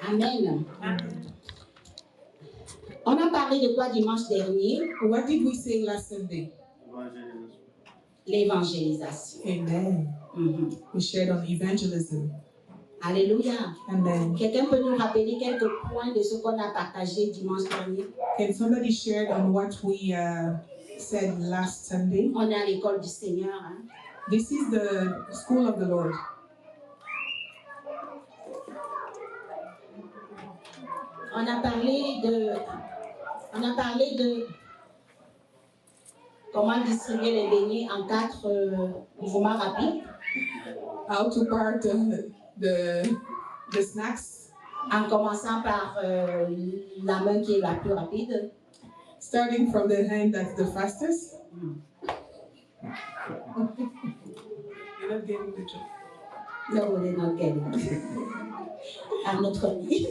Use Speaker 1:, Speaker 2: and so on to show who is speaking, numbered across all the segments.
Speaker 1: Amen. On a parlé de quoi dimanche dernier?
Speaker 2: What did we say last Sunday?
Speaker 1: L'évangélisation.
Speaker 2: Amen. We shared on evangelism.
Speaker 1: Alléluia.
Speaker 2: Amen.
Speaker 1: Quelqu'un peut nous rappeler quelques points de ce qu'on a partagé dimanche dernier?
Speaker 2: Can somebody share on what we said last Sunday?
Speaker 1: On est à l'école du Seigneur. Hein?
Speaker 2: This is the school of the Lord.
Speaker 1: On a parlé de comment distribuer les beignets en 4 mouvements rapides.
Speaker 2: How to part the snacks.
Speaker 1: En commençant par la main qui est la plus rapide.
Speaker 2: Starting from the hand that's the fastest. You're not getting the joke.
Speaker 1: No, they're not getting it. I'm not funny.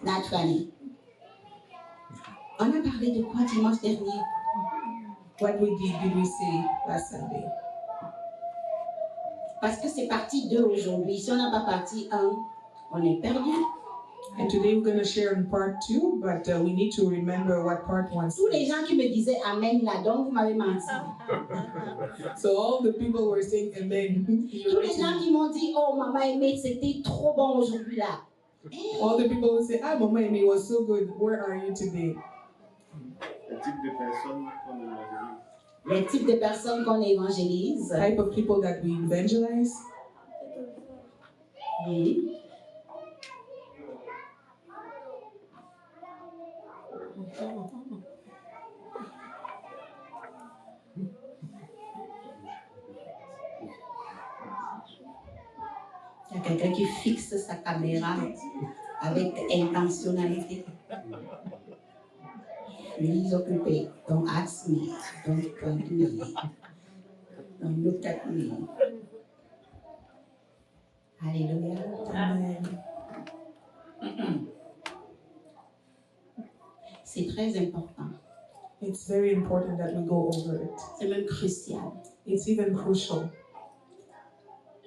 Speaker 1: Not funny. On a parlé de quoi dimanche dernier?
Speaker 2: What did we say last Sunday?
Speaker 1: Parce que c'est partie 2 aujourd'hui. Si on n'a pas partie 1, on est perdu.
Speaker 2: And today we're going to share in part 2, but we need to remember what part 1 said.
Speaker 1: Tous les gens qui me disaient Amen là, donc vous m'avez menti.
Speaker 2: So all the people were saying Amen.
Speaker 1: Tous les gens qui m'ont dit oh Maman Aimée, c'était trop bon aujourd'hui là.
Speaker 2: All the people who say Maman Aimée was so good. Where are you today?
Speaker 1: Les types de personnes qu'on évangélise.
Speaker 2: Type of people that we evangelize.
Speaker 1: Oui. Il y a quelqu'un qui fixe sa caméra avec intentionnalité. Please occupé. Don't ask me. Don't point me. Don't look at me. Alléluia.
Speaker 2: Amen.
Speaker 1: C'est très important.
Speaker 2: It's very important that we go over it.
Speaker 1: C'est même crucial.
Speaker 2: It's even crucial.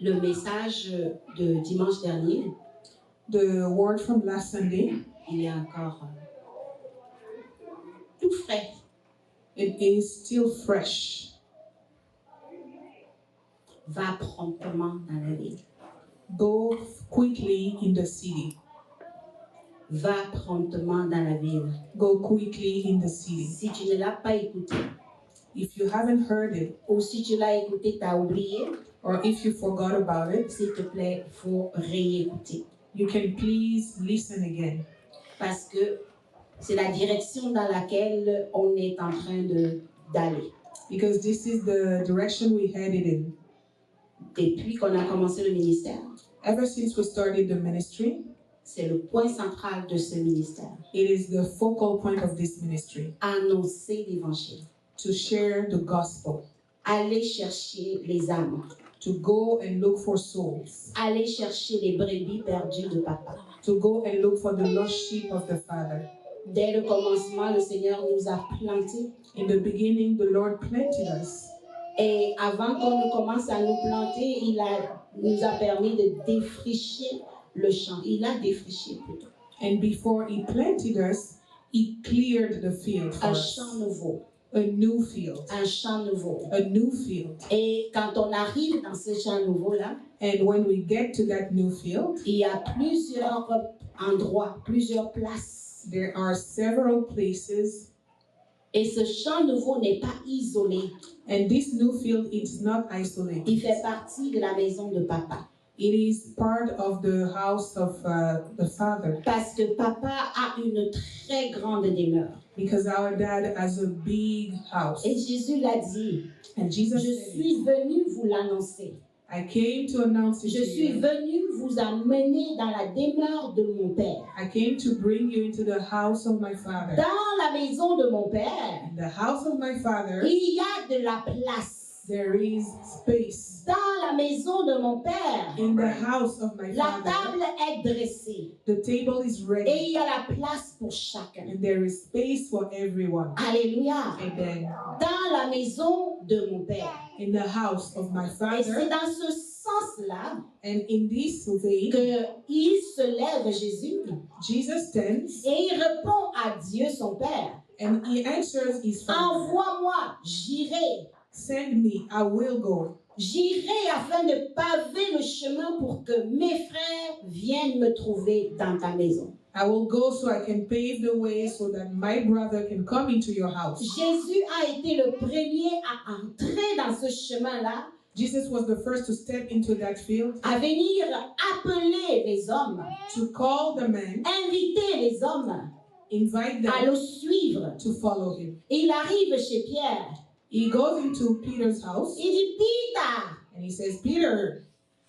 Speaker 1: Le message de dimanche dernier,
Speaker 2: the word from last Sunday,
Speaker 1: il est encore tout frais.
Speaker 2: It is still fresh.
Speaker 1: Va promptement dans la ville.
Speaker 2: Go quickly in the city.
Speaker 1: Va promptement dans la ville.
Speaker 2: Go quickly in the city.
Speaker 1: Si tu ne l'as pas écouté,
Speaker 2: if you haven't heard it,
Speaker 1: ou si tu l'as écouté, t'as oublié,
Speaker 2: or if you forgot about it,
Speaker 1: s'il te plaît, faut réécouter.
Speaker 2: You can please listen again.
Speaker 1: Parce que c'est la direction dans laquelle on est en train d'aller.
Speaker 2: Because this is the direction we headed in.
Speaker 1: Depuis qu'on a commencé le ministère,
Speaker 2: ever since we started the ministry,
Speaker 1: c'est le point central de ce ministère.
Speaker 2: It is the focal point of this ministry.
Speaker 1: Annoncer l'évangile.
Speaker 2: To share the gospel.
Speaker 1: Aller chercher les âmes.
Speaker 2: To go and look for souls.
Speaker 1: Aller chercher les brebis perdues de papa.
Speaker 2: To go and look for the lost sheep of the Father.
Speaker 1: Dès le commencement, le Seigneur nous a plantés.
Speaker 2: In the beginning, the Lord planted us.
Speaker 1: Et avant qu'on ne commence à nous planter, nous a permis de défricher le champ. Il a défriché plutôt.
Speaker 2: And before He planted us, He cleared the field for
Speaker 1: Un
Speaker 2: us.
Speaker 1: champ nouveau.
Speaker 2: A new field.
Speaker 1: Un champ nouveau.
Speaker 2: A new field.
Speaker 1: Et quand on arrive dans ce champ nouveau-là,
Speaker 2: and when we get to that new field,
Speaker 1: il y a plusieurs endroits, plusieurs places.
Speaker 2: There are several places.
Speaker 1: Et ce champ nouveau n'est pas isolé.
Speaker 2: And this new field is not isolated.
Speaker 1: Il fait partie de la maison de papa.
Speaker 2: It is part of the house of the Father.
Speaker 1: Parce que papa a une très grande demeure.
Speaker 2: Because our dad has a big house.
Speaker 1: Et Jésus l'a dit.
Speaker 2: And Jesus
Speaker 1: Je suis venu vous l'annoncer.
Speaker 2: I came to announce it
Speaker 1: Je suis venu vous amener dans la demeure de mon père.
Speaker 2: I came to bring you into the house of my father.
Speaker 1: Dans la maison de mon père,
Speaker 2: In the house of my father,
Speaker 1: il y a de la place.
Speaker 2: There is space.
Speaker 1: Dans la maison de mon père,
Speaker 2: In the house of my
Speaker 1: la
Speaker 2: Father,
Speaker 1: table est dressée
Speaker 2: the table is
Speaker 1: et
Speaker 2: ready.
Speaker 1: il y a la place pour chacun.
Speaker 2: And there is space for everyone.
Speaker 1: Alléluia.
Speaker 2: Amen.
Speaker 1: Dans la maison de mon père.
Speaker 2: In the house of my
Speaker 1: Et c'est
Speaker 2: Father,
Speaker 1: dans ce sens-là
Speaker 2: and in this vein,
Speaker 1: qu'il se lève Jésus
Speaker 2: Jesus stands
Speaker 1: et il répond à Dieu son Père.
Speaker 2: and he answers his Father.
Speaker 1: Envoie-moi, j'irai.
Speaker 2: Send me, I will go.
Speaker 1: J'irai afin de paver le chemin pour que mes frères viennent me trouver dans ta maison.
Speaker 2: I will go so I can pave the way so that my brother can come into your house.
Speaker 1: Jésus a été le premier à entrer dans ce chemin-là,
Speaker 2: Jesus was the first to step into that field,
Speaker 1: à venir appeler les hommes,
Speaker 2: to call the men,
Speaker 1: inviter les hommes
Speaker 2: invite
Speaker 1: à
Speaker 2: them
Speaker 1: le suivre.
Speaker 2: to follow him.
Speaker 1: Et il arrive chez Pierre.
Speaker 2: He goes into Peter's house
Speaker 1: Il dit, Peter,
Speaker 2: and he says, Peter,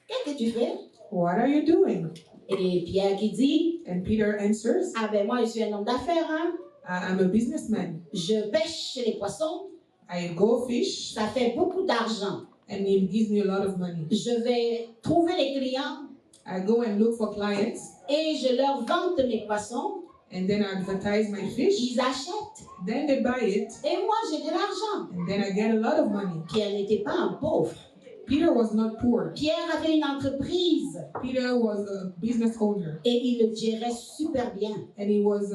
Speaker 1: qu'est-ce que tu fais?
Speaker 2: what are you doing?
Speaker 1: Et Pierre qui dit,
Speaker 2: And Peter answers,
Speaker 1: ah ben moi je suis un homme d'affaires, hein.
Speaker 2: I'm a businessman.
Speaker 1: Je pêche les poissons,
Speaker 2: I go fish
Speaker 1: ça fait beaucoup d'argent.
Speaker 2: and it gives me a lot of money.
Speaker 1: Je vais trouver les clients
Speaker 2: I go and look for clients
Speaker 1: et je leur vante mes poissons.
Speaker 2: and then I advertise my fish.
Speaker 1: Ils achètent
Speaker 2: Then they buy it
Speaker 1: et moi j'ai de l'argent.
Speaker 2: and then I get a lot of money.
Speaker 1: Pierre n'était pas un pauvre.
Speaker 2: Peter was not poor.
Speaker 1: Pierre avait une entreprise
Speaker 2: Peter was a business owner
Speaker 1: et il le gérait super bien,
Speaker 2: and he was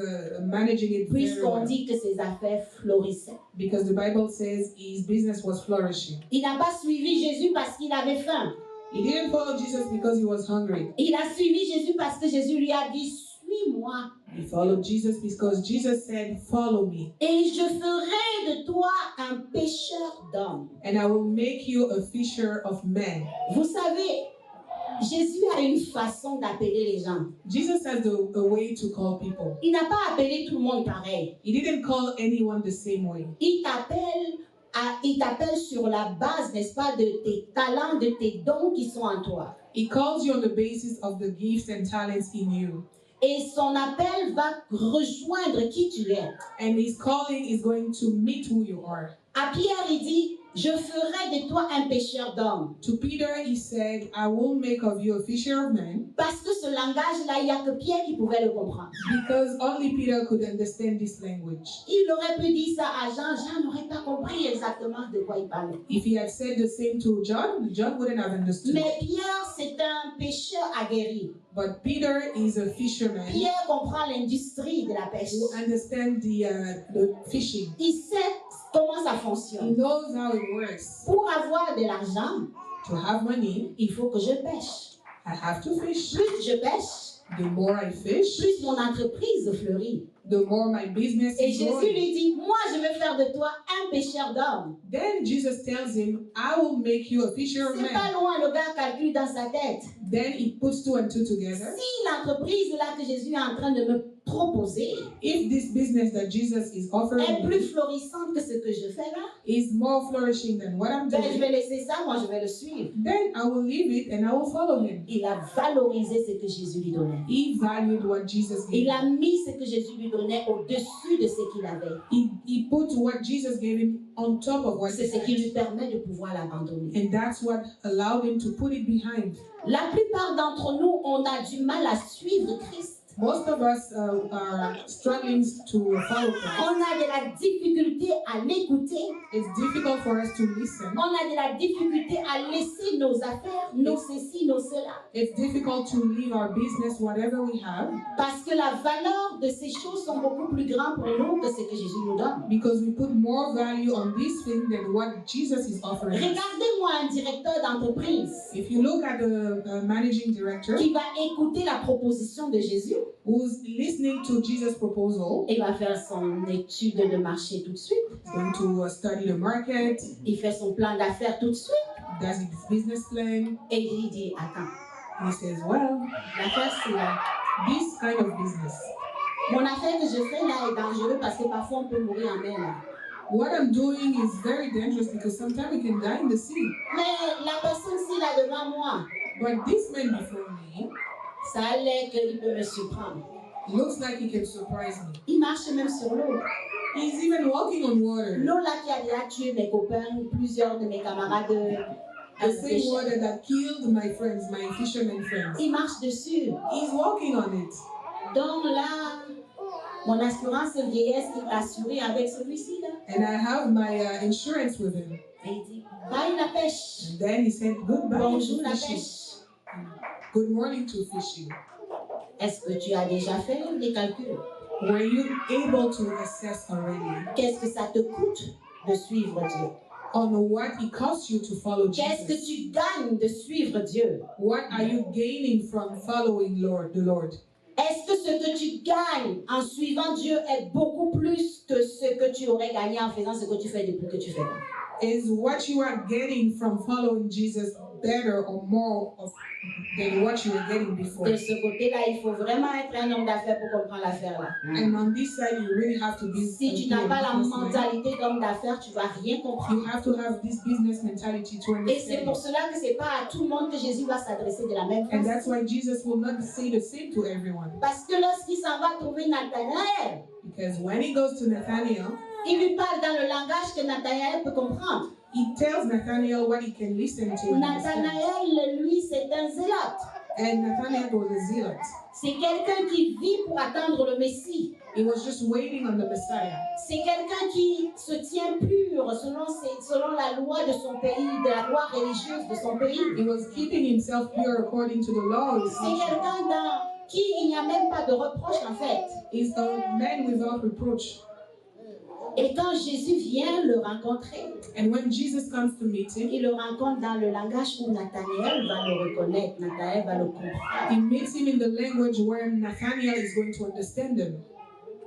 Speaker 2: managing it very
Speaker 1: puisqu'on
Speaker 2: well
Speaker 1: dit que ses affaires florissaient.
Speaker 2: because the Bible says his business was flourishing.
Speaker 1: Il n'a pas suivi Jésus parce qu'il avait faim.
Speaker 2: He didn't follow Jesus because he was hungry.
Speaker 1: Il a suivi Jésus parce que Jésus lui a dit, suis-moi
Speaker 2: He followed Jesus because Jesus said, follow me
Speaker 1: et je ferai de toi un pêcheur d'hommes.
Speaker 2: and I will make you a fisher of men.
Speaker 1: Vous savez, Jésus a une façon d'appeler les gens.
Speaker 2: Jesus has a way to call people.
Speaker 1: Il n'a pas appelé tout le monde pareil.
Speaker 2: He didn't call anyone the same way.
Speaker 1: Il t'appelle sur la base, n'est-ce pas, de tes talents, de tes dons qui sont en toi.
Speaker 2: He calls you on the basis of the gifts and talents in you.
Speaker 1: Et son appel va rejoindre qui tu es.
Speaker 2: And his calling is going to meet who you are.
Speaker 1: À Pierre, il dit, je ferai de toi un pêcheur d'hommes.
Speaker 2: To Peter, he said, I will make of you a fisher of men.
Speaker 1: Parce que ce langage-là, il n'y a que Pierre qui pouvait le comprendre.
Speaker 2: Because only Peter could understand this language.
Speaker 1: Il aurait pu dire ça à Jean. Jean n'aurait pas compris exactement de quoi il parlait.
Speaker 2: If he had said the same to John, John wouldn't have understood.
Speaker 1: Mais Pierre, c'est un pêcheur aguerri.
Speaker 2: But Peter is a fisherman
Speaker 1: Pierre comprend l'industrie de la pêche.
Speaker 2: who understands the fishing.
Speaker 1: Il sait comment ça
Speaker 2: He
Speaker 1: fonctionne.
Speaker 2: knows how it works.
Speaker 1: Pour avoir de l'argent,
Speaker 2: To have money,
Speaker 1: il faut que je pêche.
Speaker 2: I have to fish.
Speaker 1: Plus je pêche,
Speaker 2: The more I fish,
Speaker 1: plus mon entreprise fleurit.
Speaker 2: the more my business
Speaker 1: Et
Speaker 2: is
Speaker 1: Jésus
Speaker 2: growing.
Speaker 1: lui dit, moi je vais faire de toi un pêcheur d'hommes.
Speaker 2: Then Jesus tells him, I will make you a fisher of
Speaker 1: C'est pas
Speaker 2: men.
Speaker 1: loin, le gars calcule dans sa tête.
Speaker 2: Then he puts two and two together.
Speaker 1: Si l'entreprise là que Jésus est en train de me proposer
Speaker 2: If this business that Jesus is
Speaker 1: est
Speaker 2: offering
Speaker 1: plus
Speaker 2: me
Speaker 1: florissante que ce que je fais là,
Speaker 2: is more flourishing than what I'm
Speaker 1: ben, je
Speaker 2: doing,
Speaker 1: vais laisser ça, moi je vais le suivre.
Speaker 2: then I will leave it and I will follow him.
Speaker 1: Il a valorisé ce que Jésus lui donnait.
Speaker 2: He valued what Jesus gave
Speaker 1: Il a
Speaker 2: him.
Speaker 1: mis ce que Jésus lui donnait au-dessus de ce qu'il avait.
Speaker 2: He put what Jesus gave him on top of what
Speaker 1: C'est
Speaker 2: he
Speaker 1: ce qui
Speaker 2: had.
Speaker 1: lui permet de pouvoir l'abandonner.
Speaker 2: And that's what allowed him to put it behind.
Speaker 1: La plupart d'entre nous, on a du mal à suivre Christ.
Speaker 2: Most of us are struggling to follow Christ.
Speaker 1: On a de la difficulté à l'écouter.
Speaker 2: It's difficult for us to listen.
Speaker 1: On a de la difficulté à laisser nos affaires, nos ceci, nos cela.
Speaker 2: It's difficult to leave our business, whatever we have,
Speaker 1: Parce que la valeur de ces choses sont beaucoup plus grandes pour nous que ce que Jésus nous donne.
Speaker 2: because we put more value on this thing than what Jesus is offering us.
Speaker 1: Regardez-moi un directeur d'entreprise
Speaker 2: If you look at the managing director
Speaker 1: qui va écouter la proposition de Jésus.
Speaker 2: who's listening to Jesus' proposal,
Speaker 1: Il va faire son étude de marché tout de suite.
Speaker 2: is going to study the market,
Speaker 1: Il fait son plan d'affaires tout de suite.
Speaker 2: does his business plan,
Speaker 1: Et il dit, attends,
Speaker 2: and he says, well,
Speaker 1: l'affaire c'est là.
Speaker 2: this kind of business,
Speaker 1: Mon affaire que je fais là est dangereuse parce que parfois on peut mourir en mer là.
Speaker 2: what I'm doing is very dangerous because sometimes we can die in the sea.
Speaker 1: Mais la personne-ci là devant moi,
Speaker 2: But this man before me
Speaker 1: ça a l'air qu'il peut me surprendre.
Speaker 2: looks like he can surprise me.
Speaker 1: Il marche même sur l'eau.
Speaker 2: He's even walking on water.
Speaker 1: L'eau là qui a déjà tué mes copains, plusieurs de mes camarades de
Speaker 2: The same water that killed my friends, my fishermen friends.
Speaker 1: il marche dessus.
Speaker 2: He's walking on it.
Speaker 1: Donc là, mon assurance vieillesse qui est assurée avec celui-ci là.
Speaker 2: And I have my insurance with him.
Speaker 1: Et il dit, bye la pêche.
Speaker 2: And then he said, goodbye
Speaker 1: Bonjour
Speaker 2: to
Speaker 1: la
Speaker 2: fishing.
Speaker 1: pêche.
Speaker 2: Good morning to fishing.
Speaker 1: Est-ce que tu as déjà fait les calculs?
Speaker 2: Were you able to assess already
Speaker 1: Qu'est-ce que ça te coûte de suivre Dieu?
Speaker 2: on what it costs you to follow
Speaker 1: Qu'est-ce que
Speaker 2: Jesus?
Speaker 1: tu gagnes de suivre Dieu?
Speaker 2: What are you gaining from following the Lord?
Speaker 1: Est-ce que ce que tu gagnes en suivant Dieu est beaucoup plus que ce que tu aurais gagné en faisant ce que tu fais depuis que tu fais?
Speaker 2: Is what you are getting from following Jesus better or more than what you were getting before?
Speaker 1: De ce côté-là, il faut vraiment être un homme d'affaires pour comprendre l'affaire là.
Speaker 2: And on this side, you really have to be.
Speaker 1: Si tu n'as pas la mentalité d'homme d'affaires, tu vas rien
Speaker 2: You
Speaker 1: comprendre.
Speaker 2: have to have this business mentality to
Speaker 1: Et c'est
Speaker 2: understand.
Speaker 1: pour cela que c'est pas à tout le monde que Jésus va s'adresser de la même
Speaker 2: And
Speaker 1: façon.
Speaker 2: that's why Jesus will not say the same to everyone.
Speaker 1: Parce que lorsqu'il s'en va trouver Nathanaël,
Speaker 2: Because when he goes to Nathanael,
Speaker 1: il lui parle dans le langage que Nathanaël peut comprendre.
Speaker 2: he tells Nathanael what he can listen to and understand.
Speaker 1: Nathanaël, lui, c'est un zélote.
Speaker 2: And Nathanael was a zealot.
Speaker 1: C'est quelqu'un qui vit pour attendre le Messie.
Speaker 2: He was just waiting on the Messiah.
Speaker 1: C'est quelqu'un qui se tient pur selon la loi de son pays, de la loi religieuse de son pays.
Speaker 2: He was keeping himself pure according to the law of his
Speaker 1: C'est
Speaker 2: nation.
Speaker 1: quelqu'un dans qui il n'y a même pas de reproche en fait.
Speaker 2: He's a man without reproach.
Speaker 1: Et quand Jésus vient le rencontrer,
Speaker 2: And when Jesus comes to meet him,
Speaker 1: il le rencontre dans le langage où Nathanaël va le reconnaître, Nathanaël va le comprendre.
Speaker 2: he meets him in the language where Nathanael is going to understand him.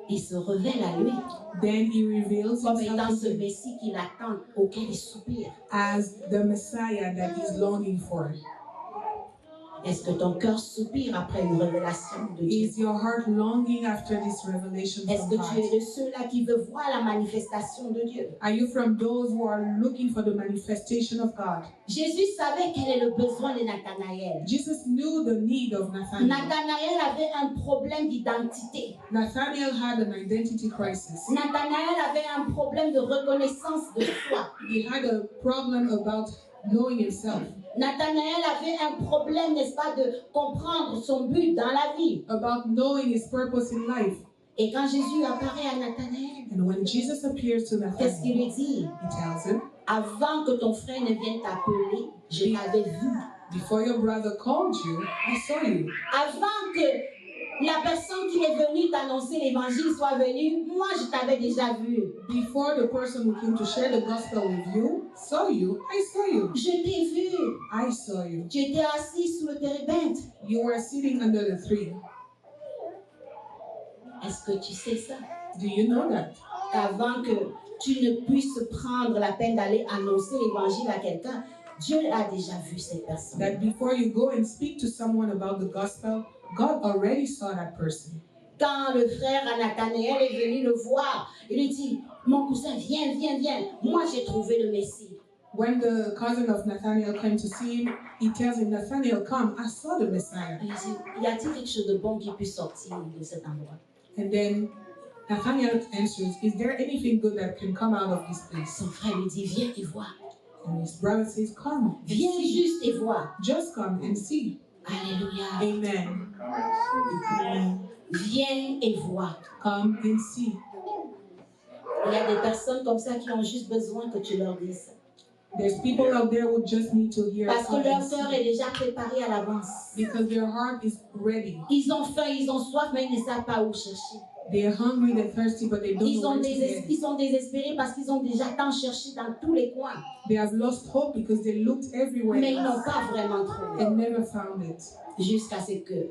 Speaker 1: Il se révèle à lui
Speaker 2: Then he reveals
Speaker 1: comme étant
Speaker 2: himself
Speaker 1: ce
Speaker 2: to him
Speaker 1: Messie qu'il attend, auquel il soupire.
Speaker 2: as the Messiah that he's longing for.
Speaker 1: Est-ce que ton cœur soupire après une révélation de Dieu?
Speaker 2: Is your heart longing after this revelation
Speaker 1: Est-ce
Speaker 2: from
Speaker 1: que tu es
Speaker 2: God?
Speaker 1: de ceux-là qui veulent voir la manifestation de Dieu?
Speaker 2: Are you from those who are looking for the manifestation of God?
Speaker 1: Jésus savait quel est le besoin de Nathanaël.
Speaker 2: Jesus knew the need of Nathanael.
Speaker 1: Nathanaël avait un problème d'identité.
Speaker 2: Nathanael had an identity crisis.
Speaker 1: Nathanaël avait un problème de reconnaissance de soi.
Speaker 2: He had a problem about knowing himself,
Speaker 1: Nathanaël avait un problème, n'est-ce pas, de comprendre son but dans la vie.
Speaker 2: about knowing his purpose in life.
Speaker 1: Et quand Jésus apparaît à Nathanaël,
Speaker 2: And when Jesus appears to
Speaker 1: qu'est-ce qu'il
Speaker 2: Nathanael,
Speaker 1: lui dit?
Speaker 2: he tells him,
Speaker 1: Avant que ton frère ne vienne t'appeler, je t'avais vu.
Speaker 2: before your brother called you, I saw you.
Speaker 1: Avant que la personne qui est venue t'annoncer l'évangile soit venue, moi je t'avais déjà vu.
Speaker 2: Before the person who came to share the gospel with you saw you, I saw you.
Speaker 1: Je t'ai vu.
Speaker 2: I saw you.
Speaker 1: Tu étais assis sous le térébinthe.
Speaker 2: You were sitting under the tree.
Speaker 1: Est-ce que tu sais ça?
Speaker 2: Do you know that?
Speaker 1: Avant que tu ne puisses prendre la peine d'aller annoncer l'évangile à quelqu'un, Dieu a déjà vu cette personne.
Speaker 2: That before you go and speak to someone about the gospel, God already saw that person.
Speaker 1: Quand le frère à Nathanaël est venu le voir, il lui dit, mon cousin, viens, viens, viens. Moi, j'ai trouvé le Messie.
Speaker 2: When the cousin of Nathanael came to see him, he tells him, Nathanael, come, I saw the Messiah.
Speaker 1: Il dit, y a-t-il quelque chose de bon qui puisse sortir de cet endroit?
Speaker 2: And then Nathanael answers, is there anything good that can come out of this place?
Speaker 1: Son frère lui dit, viens et vois.
Speaker 2: And his brother says, come and
Speaker 1: Viens
Speaker 2: see.
Speaker 1: juste et vois.
Speaker 2: Just come and see.
Speaker 1: Alléluia.
Speaker 2: Amen. Amen.
Speaker 1: Viens et vois.
Speaker 2: Come and see.
Speaker 1: Il y a des personnes comme ça qui ont juste besoin que tu leur dises.
Speaker 2: There's people out there who just need to hear
Speaker 1: Parce que
Speaker 2: come
Speaker 1: leur
Speaker 2: and
Speaker 1: cœur
Speaker 2: see.
Speaker 1: est déjà préparé à l'avance.
Speaker 2: Because their heart is ready.
Speaker 1: Ils ont faim, ils ont soif, mais ils ne savent pas où chercher.
Speaker 2: They're hungry, they're thirsty, but they don't know where to get.
Speaker 1: Ils sont désespérés parce qu'ils ont déjà tant cherché dans tous les coins.
Speaker 2: They have lost hope because they looked everywhere
Speaker 1: Mais ils n'ont pas vraiment trouvé.
Speaker 2: and never found it.
Speaker 1: Jusqu'à ce que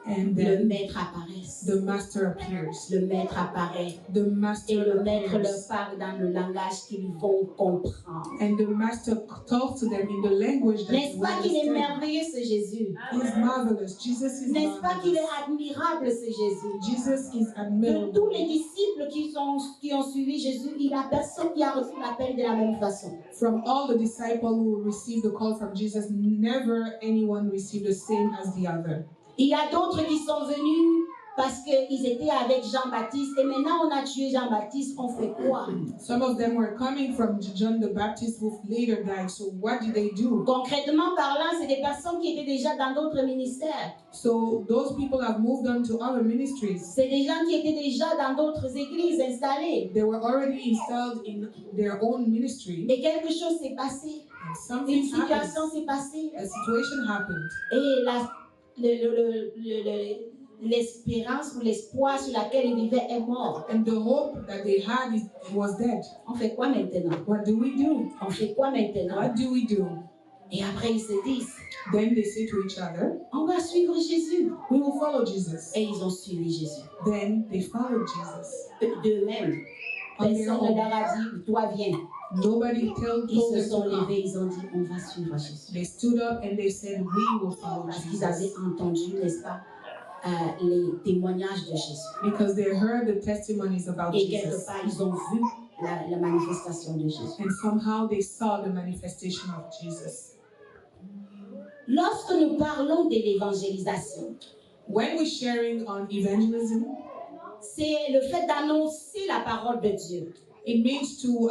Speaker 2: And
Speaker 1: le
Speaker 2: then
Speaker 1: maître apparaisse.
Speaker 2: the master appears.
Speaker 1: Le maître apparaît.
Speaker 2: The
Speaker 1: Et
Speaker 2: master
Speaker 1: le maître leur
Speaker 2: appears.
Speaker 1: parle dans le langage qu'ils vont comprendre.
Speaker 2: And the master talks to them in the language that
Speaker 1: N'est-ce
Speaker 2: they
Speaker 1: pas qu'il est
Speaker 2: understand.
Speaker 1: merveilleux ce Jésus?
Speaker 2: He's marvelous. Jesus is
Speaker 1: N'est-ce pas qu'il
Speaker 2: marvelous.
Speaker 1: est admirable ce Jésus?
Speaker 2: Jesus is
Speaker 1: De
Speaker 2: admirable.
Speaker 1: tous les disciples qui ont suivi Jésus, il n'y a personne qui a reçu l'appel de la même façon.
Speaker 2: From all the disciples who received the call from Jesus, never anyone received the same as the other.
Speaker 1: Il y a d'autres qui sont venus parce qu'ils étaient avec Jean-Baptiste et maintenant on a tué Jean-Baptiste, on fait quoi?
Speaker 2: Some of them were coming from John the Baptist who later died. So what did they do?
Speaker 1: Concrètement parlant, c'est des personnes qui étaient déjà dans d'autres ministères.
Speaker 2: So those people have moved on to other ministries.
Speaker 1: C'est des gens qui étaient déjà dans d'autres églises installées.
Speaker 2: They were already installed in their own ministry.
Speaker 1: Et quelque chose s'est passé.
Speaker 2: And
Speaker 1: Une
Speaker 2: something happened.
Speaker 1: situation s'est passée.
Speaker 2: A situation happened.
Speaker 1: Et l'espérance ou l'espoir sur laquelle ils vivaient est mort.
Speaker 2: And the hope that they had was dead.
Speaker 1: On fait quoi maintenant?
Speaker 2: What do we do?
Speaker 1: On fait quoi maintenant?
Speaker 2: What do we do?
Speaker 1: Et après ils se disent,
Speaker 2: Then they say to each other,
Speaker 1: on va suivre Jésus.
Speaker 2: we will follow Jesus.
Speaker 1: Et ils ont suivi Jésus.
Speaker 2: Then they followed Jesus.
Speaker 1: D'eux-mêmes.
Speaker 2: On their
Speaker 1: Personne ne
Speaker 2: own.
Speaker 1: leur a dit, toi viens.
Speaker 2: Nobody told
Speaker 1: Ils se
Speaker 2: them
Speaker 1: sont
Speaker 2: to come.
Speaker 1: levés, ils ont dit, on va suivre Jésus.
Speaker 2: They stood up and they said, we will follow
Speaker 1: Parce qu'ils
Speaker 2: Jesus.
Speaker 1: avaient entendu, n'est-ce pas, les témoignages de Jésus.
Speaker 2: Because they heard the testimonies about
Speaker 1: Et quelque
Speaker 2: Jesus.
Speaker 1: part, ils ont vu la manifestation de Jésus.
Speaker 2: And somehow they saw the manifestation of Jesus.
Speaker 1: Lorsque nous parlons de l'évangélisation,
Speaker 2: When we're sharing on evangelism,
Speaker 1: c'est le fait d'annoncer la parole de Dieu
Speaker 2: it means to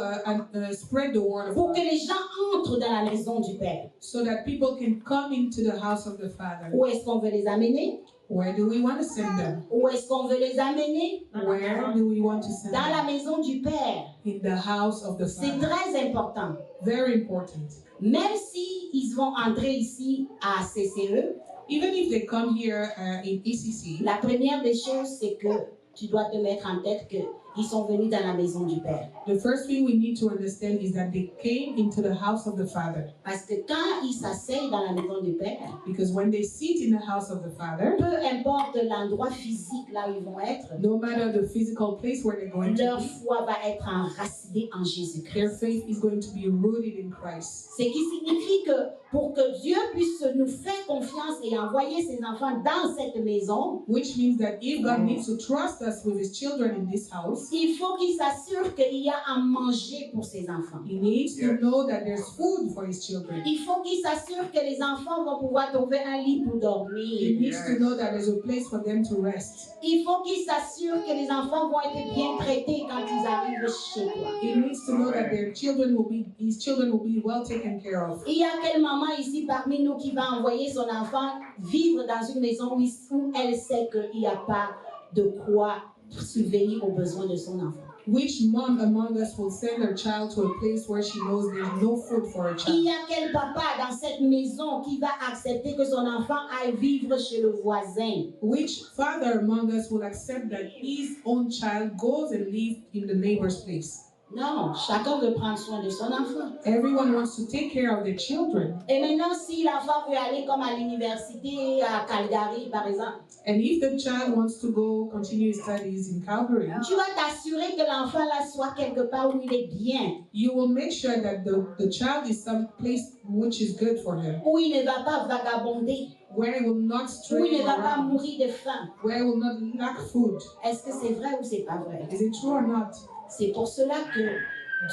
Speaker 2: spread the word of
Speaker 1: pour que
Speaker 2: God
Speaker 1: les gens entrent dans la maison du Père.
Speaker 2: so that people can come into the house of the Father.
Speaker 1: Où est-ce qu'on veut les amener?
Speaker 2: Where do we want to send them?
Speaker 1: Où est-ce qu'on veut les amener?
Speaker 2: Where do we want to send
Speaker 1: Dans la
Speaker 2: them?
Speaker 1: maison du Père.
Speaker 2: In the house of the
Speaker 1: C'est
Speaker 2: Father.
Speaker 1: très important.
Speaker 2: Very important.
Speaker 1: Même si ils vont entrer ici à CCE,
Speaker 2: Even if they come here in ECC,
Speaker 1: la première des choses, c'est que tu dois te mettre en tête qu'ils sont venus dans la maison du Père.
Speaker 2: the first thing we need to understand is that they came into the house of the Father.
Speaker 1: Parce que quand ils s'asseyent dans la maison du Père,
Speaker 2: Because when they sit in the house of the Father,
Speaker 1: peu importe l'endroit physique là où ils vont être,
Speaker 2: no matter the physical place where they're going to
Speaker 1: leur
Speaker 2: be,
Speaker 1: foi va être enracinée en
Speaker 2: their
Speaker 1: Jésus-Christ.
Speaker 2: faith is going to be rooted in Christ.
Speaker 1: Ce qui signifie que pour que Dieu puisse nous faire confiance et envoyer ses enfants dans cette maison,
Speaker 2: Which means that if God needs to trust us with His children in this house,
Speaker 1: il faut qu'il s'assure qu'il y a à manger pour ses enfants.
Speaker 2: He needs to know that there's food for His children.
Speaker 1: Il faut qu'il s'assure que les enfants vont pouvoir trouver un lit pour
Speaker 2: He
Speaker 1: dormir.
Speaker 2: needs to know that there's a place for them to rest.
Speaker 1: Il faut qu'il s'assure que les enfants vont être bien traités quand ils arrivent chez toi.
Speaker 2: He needs to know that His children will be well taken care of.
Speaker 1: Il y a quelle maman ici parmi nous qui va envoyer son enfant vivre dans une maison où elle sait qu'il n'y a pas de quoi subvenir aux besoins de son enfant?
Speaker 2: Which mom among us will send her child to a place where she knows there's no food for her
Speaker 1: Il
Speaker 2: child?
Speaker 1: y a quel papa dans cette maison qui va accepter que son enfant aille vivre chez le voisin?
Speaker 2: Which father among us will accept that his own child goes and lives in the neighbor's place?
Speaker 1: Non, chacun veut prendre soin de son enfant.
Speaker 2: Everyone wants to take care of their children.
Speaker 1: Et maintenant, si l'enfant veut aller comme à l'université à Calgary, par exemple,
Speaker 2: And if the child wants to go continue his studies in Calgary,
Speaker 1: tu vas t'assurer que l'enfant là soit quelque part où il est bien,
Speaker 2: you will make sure that the child is some place which is good for him,
Speaker 1: où il ne va pas vagabonder,
Speaker 2: where he will not
Speaker 1: où
Speaker 2: stray
Speaker 1: il ne va pas
Speaker 2: around,
Speaker 1: mourir de faim.
Speaker 2: where he will not lack food.
Speaker 1: Est-ce que c'est vrai ou c'est pas vrai?
Speaker 2: Is it true or not?
Speaker 1: C'est pour cela que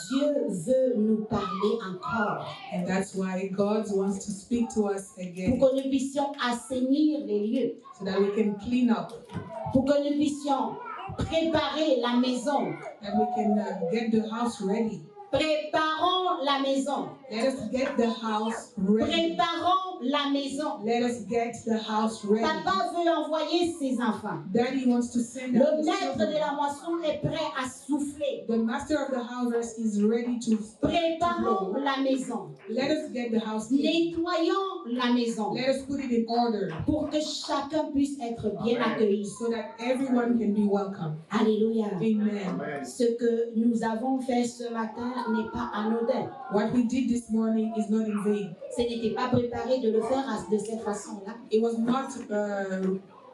Speaker 1: Dieu veut nous parler encore,
Speaker 2: And that's why God wants to speak to us
Speaker 1: pour
Speaker 2: again,
Speaker 1: que nous puissions assainir les lieux,
Speaker 2: so that we can clean up,
Speaker 1: pour que nous puissions préparer la maison.
Speaker 2: that we can get the house ready.
Speaker 1: Préparons la maison.
Speaker 2: Let us get the house ready.
Speaker 1: Préparons la maison.
Speaker 2: Let us get the house ready.
Speaker 1: Papa veut envoyer ses enfants.
Speaker 2: Daddy wants to send out
Speaker 1: Le
Speaker 2: his
Speaker 1: maître de
Speaker 2: children.
Speaker 1: la moisson est prêt à souffler.
Speaker 2: The master of the harvest is ready to
Speaker 1: Préparons
Speaker 2: blow.
Speaker 1: la maison.
Speaker 2: Let us get the house clean.
Speaker 1: Nettoyons la maison
Speaker 2: Let us put it in order
Speaker 1: pour que chacun puisse être bien accueilli.
Speaker 2: so that everyone can be welcome.
Speaker 1: Alléluia.
Speaker 2: Amen.
Speaker 1: Ce que nous avons fait ce matin n'est pas anodin.
Speaker 2: What we did this morning is not in vain.
Speaker 1: Ce n'était pas préparé de le faire de cette façon-là.
Speaker 2: It was not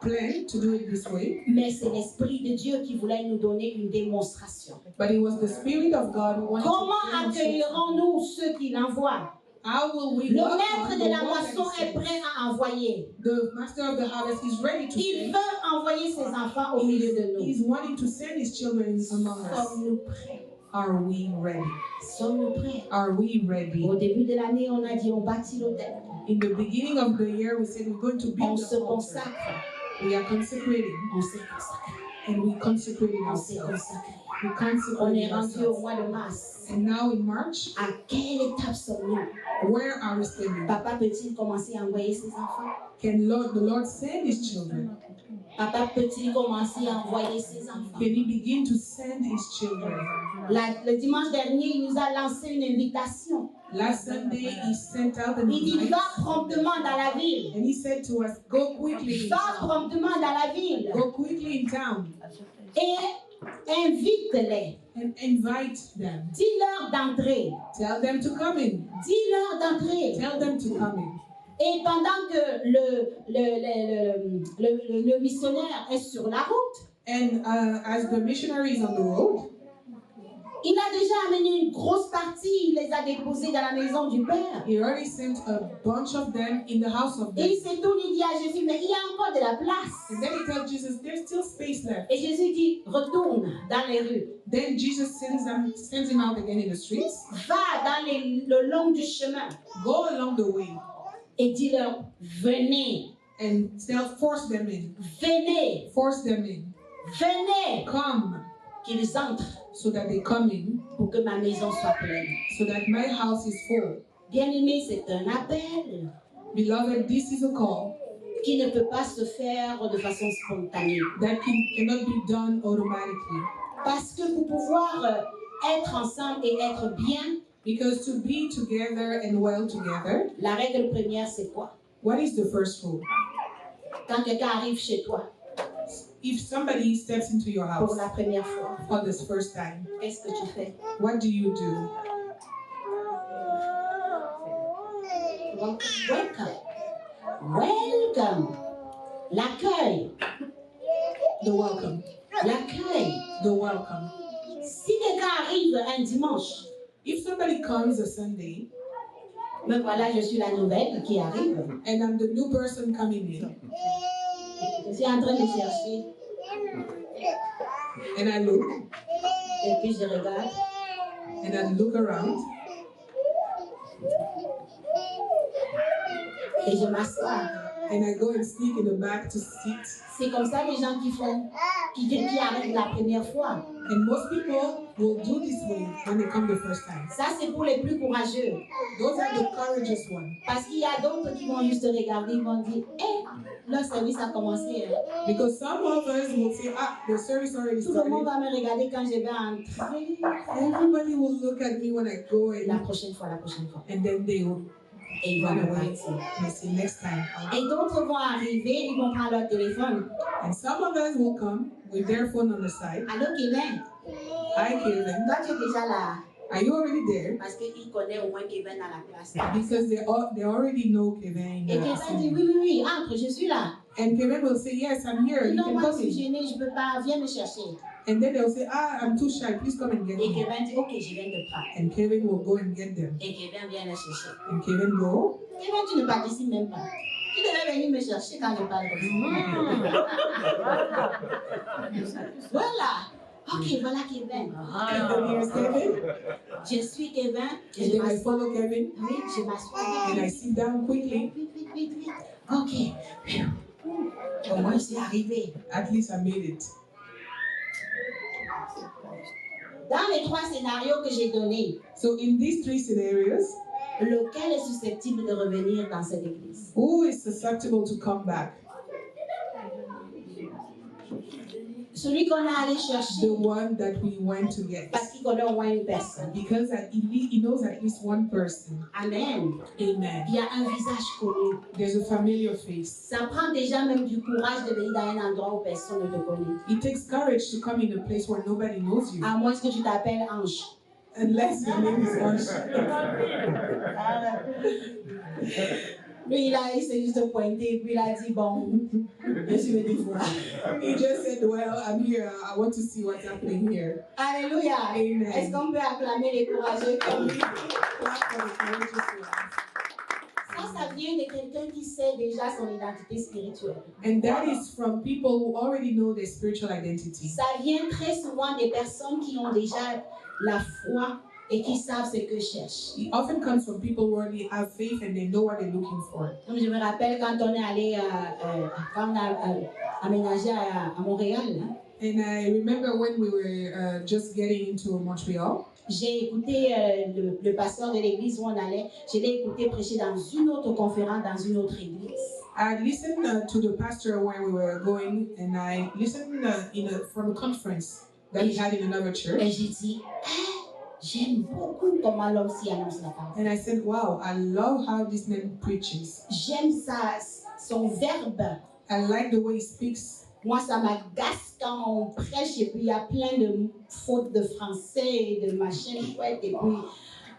Speaker 2: planned to do it this way,
Speaker 1: Mais c'est l'Esprit de Dieu qui voulait nous donner une démonstration.
Speaker 2: but it was the Spirit of God who wanted
Speaker 1: Comment
Speaker 2: to demonstrate.
Speaker 1: accueillerons-nous ceux qui l'envoient?
Speaker 2: How will we
Speaker 1: Le
Speaker 2: welcome
Speaker 1: maître de
Speaker 2: the
Speaker 1: la
Speaker 2: one that
Speaker 1: moisson
Speaker 2: is
Speaker 1: est
Speaker 2: sent?
Speaker 1: prêt à envoyer.
Speaker 2: The master of the harvest is ready to
Speaker 1: Il
Speaker 2: send.
Speaker 1: veut envoyer ses enfants au milieu de nous.
Speaker 2: He's wanting to send his children among us.
Speaker 1: Sommes-nous prêts?
Speaker 2: Are we ready?
Speaker 1: Sommes-nous prêts?
Speaker 2: Are we ready?
Speaker 1: Au début de l'année, on a dit on bâtit l'autel.
Speaker 2: In the beginning of the year, we said we're going to
Speaker 1: On
Speaker 2: build
Speaker 1: se
Speaker 2: the altar.
Speaker 1: consacre.
Speaker 2: We are consecrating.
Speaker 1: On s'est consacré.
Speaker 2: And we consecrated
Speaker 1: On s'est
Speaker 2: ourselves.
Speaker 1: consacré.
Speaker 2: We
Speaker 1: On
Speaker 2: consecrated
Speaker 1: est rendu au
Speaker 2: ourselves.
Speaker 1: mois de mars.
Speaker 2: And now in March,
Speaker 1: À quelle étape sommes-nous?
Speaker 2: where are we standing?
Speaker 1: Papa peut-il commencer à envoyer ses enfants?
Speaker 2: Can the Lord send His children?
Speaker 1: Papa peut-il commencer à envoyer ses enfants?
Speaker 2: Can He begin to send His children?
Speaker 1: Le dimanche dernier, il nous a lancé une invitation.
Speaker 2: Last Sunday, He sent out an
Speaker 1: Il dit,
Speaker 2: invite.
Speaker 1: va promptement dans la ville.
Speaker 2: And He said to us, go quickly in
Speaker 1: Va
Speaker 2: town.
Speaker 1: promptement dans la ville.
Speaker 2: Go quickly in town
Speaker 1: Et invite-les.
Speaker 2: and invite them.
Speaker 1: Dis-leur d'entrer.
Speaker 2: Tell them to come in.
Speaker 1: Dis-leur d'entrer.
Speaker 2: Tell them to come in.
Speaker 1: Et pendant que le missionnaire est sur la route,
Speaker 2: And as the missionary is on the road,
Speaker 1: il a déjà amené une grosse partie, il les a déposés dans la maison du Père.
Speaker 2: He already sent a bunch of them in the house of
Speaker 1: Et
Speaker 2: them.
Speaker 1: il se tourne, il dit à Jésus, mais il y a encore de la place.
Speaker 2: And then he tells Jesus, there's still space left.
Speaker 1: Et Jésus dit, retourne dans les rues.
Speaker 2: Then Jesus sends him out again in the streets.
Speaker 1: Va dans le long du chemin
Speaker 2: Go along the way
Speaker 1: et dis-leur, venez,
Speaker 2: and force them in.
Speaker 1: venez,
Speaker 2: Force them in.
Speaker 1: venez,
Speaker 2: Come,
Speaker 1: qu'ils entrent
Speaker 2: so that they come in,
Speaker 1: pour que ma maison soit pleine.
Speaker 2: so that my house is full.
Speaker 1: Bien-aimé, c'est un appel
Speaker 2: Beloved, this is a call
Speaker 1: qui ne peut pas se faire de façon spontanée.
Speaker 2: that cannot be done automatically.
Speaker 1: Parce que pour pouvoir être ensemble et être bien,
Speaker 2: Because to be together and well together,
Speaker 1: la règle première, c'est quoi?
Speaker 2: what is the first rule?
Speaker 1: Quand quelqu'un arrive chez toi
Speaker 2: If somebody steps into your
Speaker 1: pour
Speaker 2: house
Speaker 1: la première fois,
Speaker 2: for the first time,
Speaker 1: qu'est-ce que tu fais?
Speaker 2: what do you do?
Speaker 1: Welcome. Welcome. L'accueil.
Speaker 2: The welcome.
Speaker 1: L'accueil.
Speaker 2: The welcome.
Speaker 1: Si quelqu'un arrive un dimanche,
Speaker 2: If somebody comes a Sunday,
Speaker 1: me voilà, je suis la nouvelle qui arrive.
Speaker 2: and I'm the new person coming in,
Speaker 1: Je suis en train de chercher
Speaker 2: and I look,
Speaker 1: et puis je regarde.
Speaker 2: and I look around,
Speaker 1: Et je m'assois.
Speaker 2: and I go and sneak in the back to sit.
Speaker 1: C'est comme ça les gens qui arrivent la première fois.
Speaker 2: And most people will do this way when they come the first time.
Speaker 1: Ça, c'est pour les plus courageux.
Speaker 2: Those are the courageous ones.
Speaker 1: Parce qu'il y a d'autres qui vont juste regarder, ils vont dire, leur service a commencé.
Speaker 2: Because some of us will say, the service already
Speaker 1: Tout le monde
Speaker 2: started.
Speaker 1: va me regarder quand je vais entrer.
Speaker 2: Everybody will look at me when I go
Speaker 1: La
Speaker 2: in,
Speaker 1: prochaine fois, la prochaine fois.
Speaker 2: and then they will
Speaker 1: Et ils vont
Speaker 2: run
Speaker 1: me
Speaker 2: away.
Speaker 1: partir.
Speaker 2: And they say, next time.
Speaker 1: Et d'autres vont arriver, ils vont prendre leur téléphone.
Speaker 2: And some of us will come with their phone on the side.
Speaker 1: Allô, Kevin?
Speaker 2: Hi, Kevin.
Speaker 1: Toi, tu es déjà là.
Speaker 2: Are you already there?
Speaker 1: Parce qu'il connaît au moins Kevin dans la classe.
Speaker 2: Because they already know Kevin.
Speaker 1: Et Kevin dit, oui, oui, oui, entre, je suis là.
Speaker 2: And Kevin will say, yes, I'm here. You
Speaker 1: Non,
Speaker 2: can
Speaker 1: moi,
Speaker 2: come
Speaker 1: je suis
Speaker 2: in.
Speaker 1: gênée, je ne peux pas, viens me chercher.
Speaker 2: And then they'll say, I'm too shy. Please come and get
Speaker 1: Et
Speaker 2: me.
Speaker 1: Kevin dit, ok, je viens te prendre.
Speaker 2: And Kevin will go and get them.
Speaker 1: Et Kevin vient les chercher.
Speaker 2: And Kevin go.
Speaker 1: Kevin, tu ne participes même pas. Tu devais venir me chercher quand je parle comme ça. Voilà. Ok, voilà Kevin.
Speaker 2: And then here's Kevin.
Speaker 1: Je suis Kevin.
Speaker 2: And then I follow Kevin.
Speaker 1: Oui, je m'assois.
Speaker 2: And I sit down quickly.
Speaker 1: Vite, vite, vite, vite. Ok. Au moins, je suis arrivée.
Speaker 2: At least I made it.
Speaker 1: Dans les 3 scénarios que j'ai donnés,
Speaker 2: So in these 3 scenarios,
Speaker 1: lequel est susceptible de revenir dans cette église?
Speaker 2: who is susceptible to come back?
Speaker 1: Celui qu'on a allé chercher
Speaker 2: The one that we went to get.
Speaker 1: parce qu'il connaît au moins une personne.
Speaker 2: Because he knows at least one person.
Speaker 1: Amen.
Speaker 2: Amen.
Speaker 1: Il y a un visage connu.
Speaker 2: There's a familiar face.
Speaker 1: Ça prend déjà même du courage de venir dans un endroit où personne ne te connaît.
Speaker 2: It takes courage to come in a place where nobody knows you.
Speaker 1: À moins que tu t'appelles Ange.
Speaker 2: Unless your name is Ange.
Speaker 1: Lui, il s'est juste pointé et puis il a dit, bon, je suis venu voir.
Speaker 2: He just said, well, I'm here. I want to see what's happening here.
Speaker 1: Alléluia.
Speaker 2: Amen.
Speaker 1: Est-ce qu'on peut acclamer les courageux comme lui?
Speaker 2: Clap for the courageous ones.
Speaker 1: Ça vient de quelqu'un qui sait déjà son identité spirituelle.
Speaker 2: And that is from people who already know their spiritual identity.
Speaker 1: Ça vient très souvent des personnes qui ont déjà la foi et qui savent ce que cherchent.
Speaker 2: It often comes from people who already have faith and they know what they're looking for.
Speaker 1: Donc, je me rappelle quand on est allé, quand on a aménagé à Montréal, hein,
Speaker 2: And I remember when we were just getting into Montreal,
Speaker 1: j'ai écouté le pasteur de l'église où on allait, je l'ai écouté prêcher dans une autre conférence, dans une autre église.
Speaker 2: I listened to the pastor where we were going, and I listened from a conference that he had in another
Speaker 1: Et
Speaker 2: church.
Speaker 1: j'ai dit, j'aime beaucoup comment l'homme s'y annonce la parole.
Speaker 2: And I said, wow, I love how this man preaches.
Speaker 1: J'aime son verbe.
Speaker 2: I like the way he speaks.
Speaker 1: Moi, ça m'agace quand on prêche et puis il y a plein de fautes de français et de machins chouettes et puis...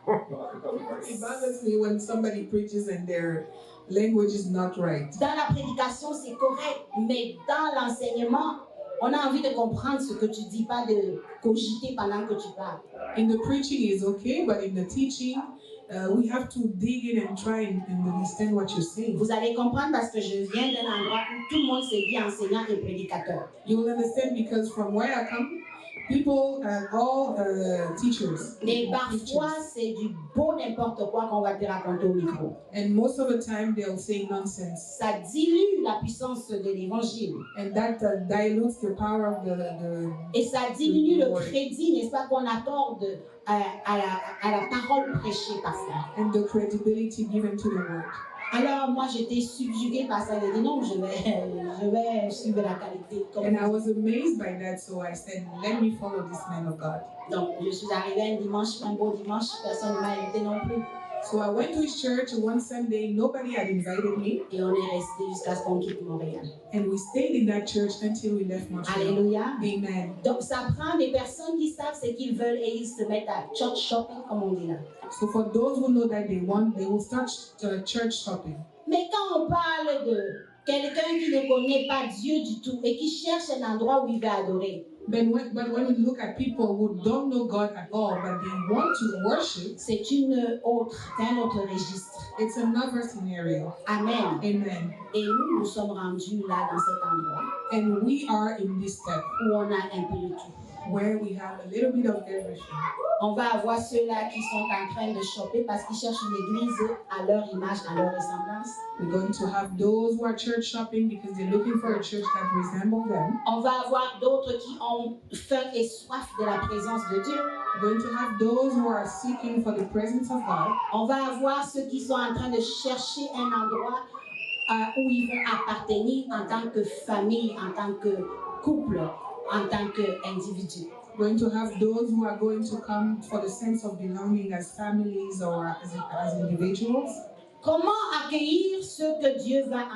Speaker 2: It bothers me when somebody preaches and their language is not right.
Speaker 1: Dans la prédication, c'est correct, mais dans l'enseignement, on a envie de comprendre ce que tu dis, pas de cogiter pendant que tu parles.
Speaker 2: In the preaching is okay, but in the teaching, we have to dig in and try and understand what you're saying.
Speaker 1: Vous allez comprendre parce que je viens d'un endroit où tout le monde se dit enseignant et prédicateur.
Speaker 2: You will understand because from where I come, people are all teachers.
Speaker 1: Mais parfois, c'est du beau n'importe quoi qu'on va te raconter au micro.
Speaker 2: And most of the time, they'll say nonsense.
Speaker 1: Ça dilue la puissance de l'évangile.
Speaker 2: And that dilutes the power of the
Speaker 1: Et ça diminue le crédit, n'est-ce pas, qu'on accorde à la parole prêchée parfois.
Speaker 2: and the credibility given to the word.
Speaker 1: Alors moi j'étais subjuguée par ça, j'ai dit non, je vais suivre la qualité.
Speaker 2: And I was amazed by that, so I said, let me follow this man of God.
Speaker 1: Donc je suis arrivée un dimanche, un beau dimanche, personne ne m'a invité non plus.
Speaker 2: So I went to his church one Sunday, nobody had invited me,
Speaker 1: Et on est resté jusqu'à ce qu'on quitte Montréal.
Speaker 2: and we stayed in that church until we left Montreal.
Speaker 1: Alléluia.
Speaker 2: Amen.
Speaker 1: Donc ça prend des personnes qui savent ce qu'ils veulent et ils se mettent à church shopping comme on dit là.
Speaker 2: So for those who know that they want, they will start church shopping.
Speaker 1: Mais quand on parle de quelqu'un qui ne connaît pas Dieu du tout et qui cherche un endroit où il va adorer,
Speaker 2: But when we look at people who don't know God at all, but they want to worship,
Speaker 1: c'est un autre registre.
Speaker 2: it's another scenario.
Speaker 1: Amen.
Speaker 2: Amen.
Speaker 1: Et nous sommes rendus là dans cet endroit
Speaker 2: And we are in this step
Speaker 1: où on a un peu de tout.
Speaker 2: where we have a little bit of everything.
Speaker 1: On va avoir ceux-là qui sont en train de choper parce qu'ils cherchent une église à leur image, à leur ressemblance.
Speaker 2: We're going to have those who are church shopping because they're looking for a church that resembles them.
Speaker 1: On va avoir d'autres qui ont faim et soif de la présence de Dieu.
Speaker 2: We're going to have those who are seeking for the presence of God.
Speaker 1: On va avoir ceux qui sont en train de chercher un endroit où ils vont appartenir en tant que famille, en tant que couple, en tant qu'individu.
Speaker 2: We're going to have those who are going to come for the sense of belonging as families or as individuals.
Speaker 1: Comment accueillir ceux que Dieu va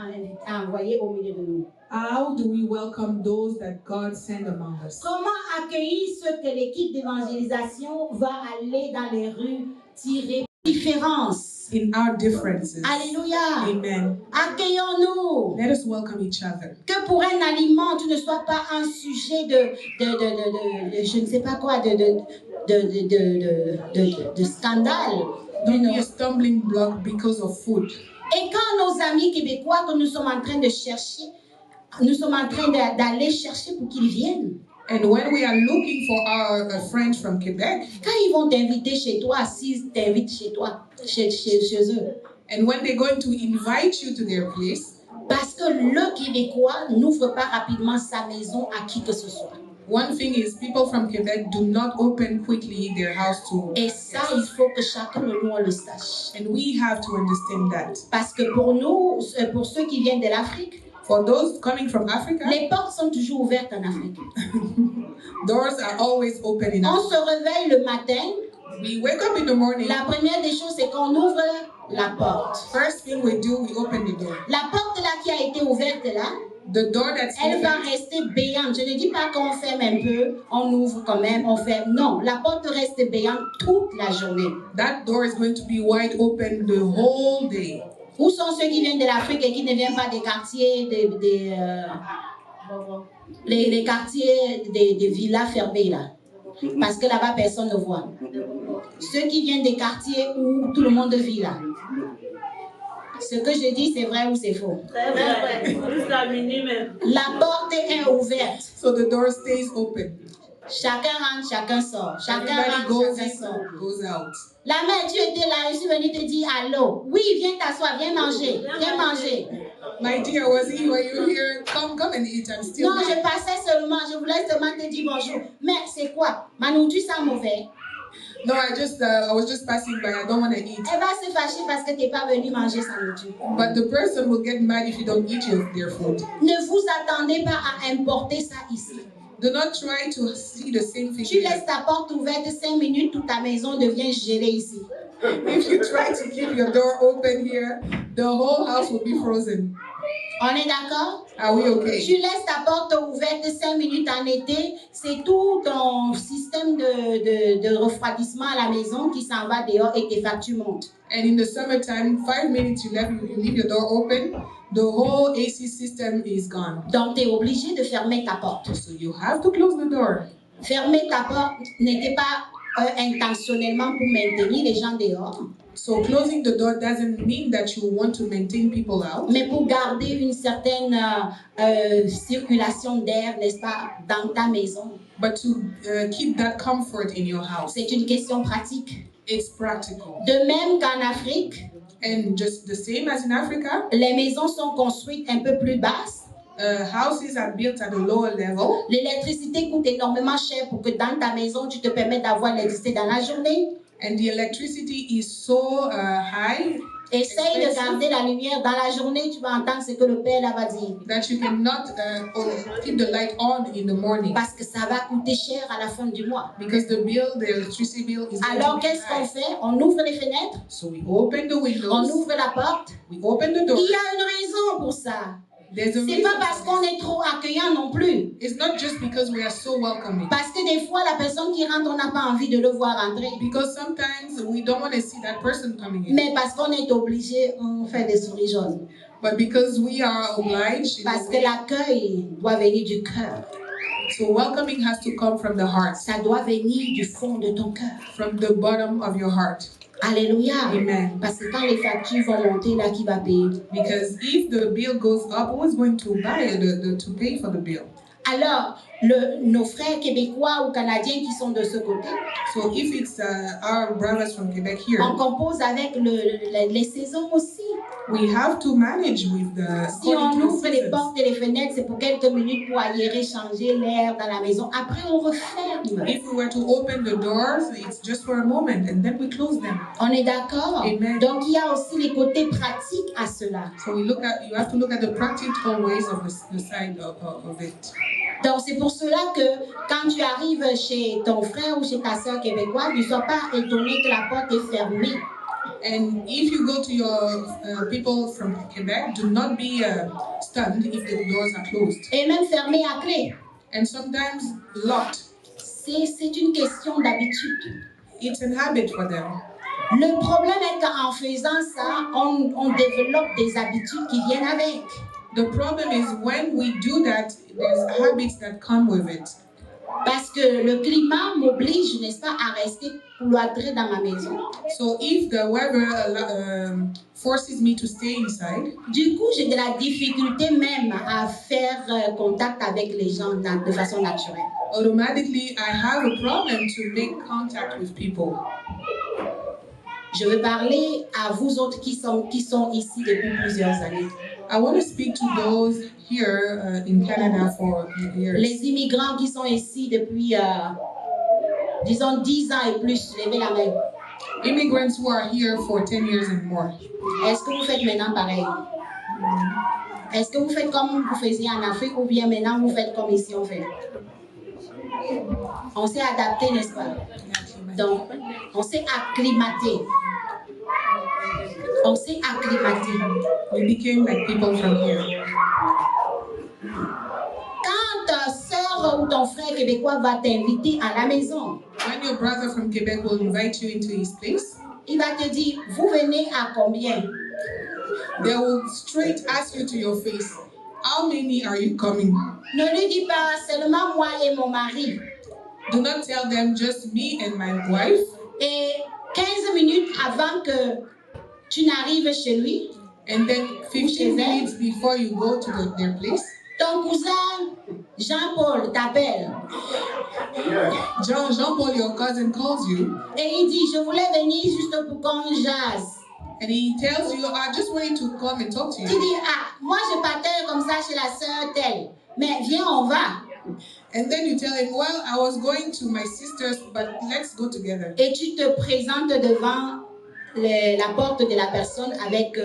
Speaker 1: envoyer au milieu de nous?
Speaker 2: How do we welcome those that God sent among us?
Speaker 1: Comment accueillir ceux que l'équipe d'évangélisation va aller dans les rues tirer différence?
Speaker 2: In our differences.
Speaker 1: Alléluia.
Speaker 2: Amen.
Speaker 1: Accueillons-nous.
Speaker 2: Let us welcome each other.
Speaker 1: Que pour un aliment, tu ne sois pas un sujet de je ne sais pas quoi, de scandale.
Speaker 2: Don't be a stumbling block because of food.
Speaker 1: Et quand nos amis québécois que nous sommes en train de chercher, nous sommes en train d'aller chercher pour qu'ils viennent.
Speaker 2: And when we are looking for our friends from Quebec,
Speaker 1: quand ils vont t'inviter chez toi, s'ils t'invitent chez toi, chez eux.
Speaker 2: And when they're going to invite you to their place,
Speaker 1: parce que le Québécois n'ouvre pas rapidement sa maison à qui que ce soit.
Speaker 2: One thing is people from Quebec do not open quickly their house to.
Speaker 1: Et ça, il faut que chacun de nous le sache.
Speaker 2: And we have to understand that.
Speaker 1: Parce que pour nous, pour ceux qui viennent de l'Afrique,
Speaker 2: for those coming from Africa,
Speaker 1: les portes sont toujours ouvertes en Afrique.
Speaker 2: Doors are always open in
Speaker 1: On
Speaker 2: Africa.
Speaker 1: se réveille le matin.
Speaker 2: We wake up in the morning.
Speaker 1: La première des choses, c'est qu'on ouvre la porte.
Speaker 2: First thing we do, we open the door.
Speaker 1: La porte là qui a été ouverte là,
Speaker 2: the door that's
Speaker 1: elle va
Speaker 2: open,
Speaker 1: rester béante. Je ne dis pas qu'on ferme un peu, on ouvre quand même, on ferme. Non, la porte reste béante toute la journée.
Speaker 2: That door is going to be wide open the whole day.
Speaker 1: Où sont ceux qui viennent de l'Afrique et qui ne viennent pas des quartiers, les quartiers des villas fermées là? Parce que là-bas, personne ne voit. Ceux qui viennent des quartiers où tout le monde vit là. Ce que je dis, c'est vrai ou c'est faux?
Speaker 3: C'est vrai. Jusqu'à minuit même.
Speaker 1: La porte est ouverte.
Speaker 2: So the door stays open.
Speaker 1: Chacun rentre, chacun sort. Chacun
Speaker 2: Everybody
Speaker 1: rentre,
Speaker 2: goes
Speaker 1: chacun
Speaker 2: in,
Speaker 1: sort.
Speaker 2: goes out.
Speaker 1: La mère, tu étais là, je suis venue te dire allô. Oui, viens t'asseoir, viens manger, viens manger.
Speaker 2: My dear, was he? Were you here? Come and eat. I'm still
Speaker 1: Non, je
Speaker 2: there.
Speaker 1: passais seulement, je voulais seulement te dire bonjour. Mais c'est quoi? Ma nourriture sent mauvais.
Speaker 2: No, I was just passing by. I don't want to eat.
Speaker 1: Elle va se fâcher parce que tu n'es pas venu manger sa nourriture.
Speaker 2: But the person will get mad if you don't eat their food.
Speaker 1: Ne vous attendez pas à importer ça ici.
Speaker 2: Do not try to see the same thing.
Speaker 1: Tu laisses ta porte ouverte 5 minutes, toute ta maison devient gelée ici.
Speaker 2: If you try to keep your door open here, the whole house will be frozen.
Speaker 1: On est d'accord?
Speaker 2: Are we okay?
Speaker 1: Tu laisses ta porte ouverte 5 minutes en été, c'est tout ton système de refroidissement à la maison qui s'en va dehors et tes factures montent.
Speaker 2: And in the summertime, 5 minutes you leave your door open, the whole AC system is gone.
Speaker 1: Donc, tu es obligé de fermer ta porte.
Speaker 2: So you have to close the door.
Speaker 1: Fermer ta porte n'était pas intentionnellement pour maintenir les gens dehors.
Speaker 2: So closing the door doesn't mean that you want to maintain people out.
Speaker 1: Mais pour garder une certaine circulation d'air, n'est-ce pas, dans ta maison.
Speaker 2: But to keep that comfort in your house.
Speaker 1: C'est une question pratique.
Speaker 2: It's practical.
Speaker 1: De même qu'en Afrique,
Speaker 2: and just the same as in Africa,
Speaker 1: les maisons sont construites un peu plus basses.
Speaker 2: Houses are built at a lower level.
Speaker 1: L'électricité coûte énormément cher pour que dans ta maison, tu te permettes d'avoir l'électricité dans la journée.
Speaker 2: And the electricity is so high.
Speaker 1: Essaye de garder la lumière dans la journée, tu vas entendre ce que le Père là va dire.
Speaker 2: That you cannot keep the light on in the morning.
Speaker 1: Parce que ça va coûter cher à la fin du mois.
Speaker 2: Because the electricity bill is
Speaker 1: Alors qu'est-ce qu'on fait? On ouvre les fenêtres.
Speaker 2: So we open the windows.
Speaker 1: On ouvre la porte.
Speaker 2: We open the door.
Speaker 1: Il y a une raison pour ça. C'est pas parce qu'on est trop accueillant non plus.
Speaker 2: It's not just because we are so welcoming.
Speaker 1: Parce que des fois, la personne qui rentre, on n'a pas envie de le voir entrer.
Speaker 2: Because sometimes we don't want to see that person coming in.
Speaker 1: Mais parce qu'on est obligé, on fait des souris jaunes.
Speaker 2: But because we are obliged.
Speaker 1: Parce que l'accueil doit venir du cœur.
Speaker 2: So welcoming has to come from the heart.
Speaker 1: Ça doit venir du fond de ton cœur.
Speaker 2: From the bottom of your heart.
Speaker 1: Alléluia.
Speaker 2: Amen.
Speaker 1: Parce que quand les factures vont monter, là, qui va payer?
Speaker 2: Because if the bill goes up, who is going to buy to pay for the bill?
Speaker 1: Alors, nos frères québécois ou canadiens qui sont de ce côté,
Speaker 2: so if it's our brothers from Quebec here,
Speaker 1: on compose avec les saisons aussi.
Speaker 2: We have to manage with the.
Speaker 1: Si on ouvre les portes et les fenêtres, c'est pour quelques minutes pour aérer, changer l'air dans la maison. Après, on referme.
Speaker 2: If we were to open the doors, it's just for a moment, and then we close them.
Speaker 1: On est d'accord?
Speaker 2: Amen.
Speaker 1: Donc, il y a aussi les côtés pratiques à cela.
Speaker 2: So you have to look at the practical ways of the side of it.
Speaker 1: Donc, c'est pour cela que quand tu arrives chez ton frère ou chez ta sœur québécoise, ne sois pas étonné que la porte est fermée.
Speaker 2: And if you go to your people from Quebec, do not be stunned if the doors are closed.
Speaker 1: Et même fermée à clé.
Speaker 2: And sometimes locked.
Speaker 1: C'est une question d'habitude.
Speaker 2: It's an habit for them.
Speaker 1: Le problème est qu'en faisant ça, on développe des habitudes qui viennent avec.
Speaker 2: The problem is when we do that, there's habits that come with it.
Speaker 1: Parce que le climat m'oblige, n'est-ce pas, à rester cloîtré dans ma maison.
Speaker 2: So if the weather forces me to stay inside,
Speaker 1: du coup, j'ai de la difficulté même à faire contact avec les gens de façon naturelle.
Speaker 2: Automatically, I have a problem to make contact with people.
Speaker 1: Je veux parler à vous autres qui sont ici depuis plusieurs années.
Speaker 2: I want to speak to those here in Canada for years.
Speaker 1: Les immigrants qui sont ici depuis, disons, 10 ans et plus, levez la main.
Speaker 2: Immigrants who are here for 10 years and more.
Speaker 1: Est-ce que vous faites maintenant pareil? Est-ce que vous faites comme vous faisiez en Afrique ou bien maintenant vous faites comme ici on fait? On s'est adapté, n'est-ce pas? Donc, on s'est acclimaté. On s'est acclimaté.
Speaker 2: We became like people from here.
Speaker 1: Quand ta sœur ou ton frère québécois va t'inviter à la maison,
Speaker 2: when your brother from Quebec will invite you into his place,
Speaker 1: il va te dire, vous venez à combien?
Speaker 2: They will straight ask you to your face, how many are you coming?
Speaker 1: Ne lui dis pas seulement moi et mon mari.
Speaker 2: Do not tell them just me and my wife.
Speaker 1: Et 15 minutes avant que tu n'arrives chez lui,
Speaker 2: and then 15 minutes before you go to their place,
Speaker 1: ton cousin Jean-Paul t'appelle
Speaker 2: Jean-Paul, your cousin, calls you
Speaker 1: et il dit, je voulais venir juste pour qu'on jase.
Speaker 2: and he tells you, I just want you to come and talk to
Speaker 1: Tu
Speaker 2: you.
Speaker 1: dis, ah, moi je partais comme ça chez la sœur telle, mais viens, on va.
Speaker 2: And then you tell him, well, I was going to my sister's, but let's go together.
Speaker 1: Et tu te présentes devant la porte de la personne avec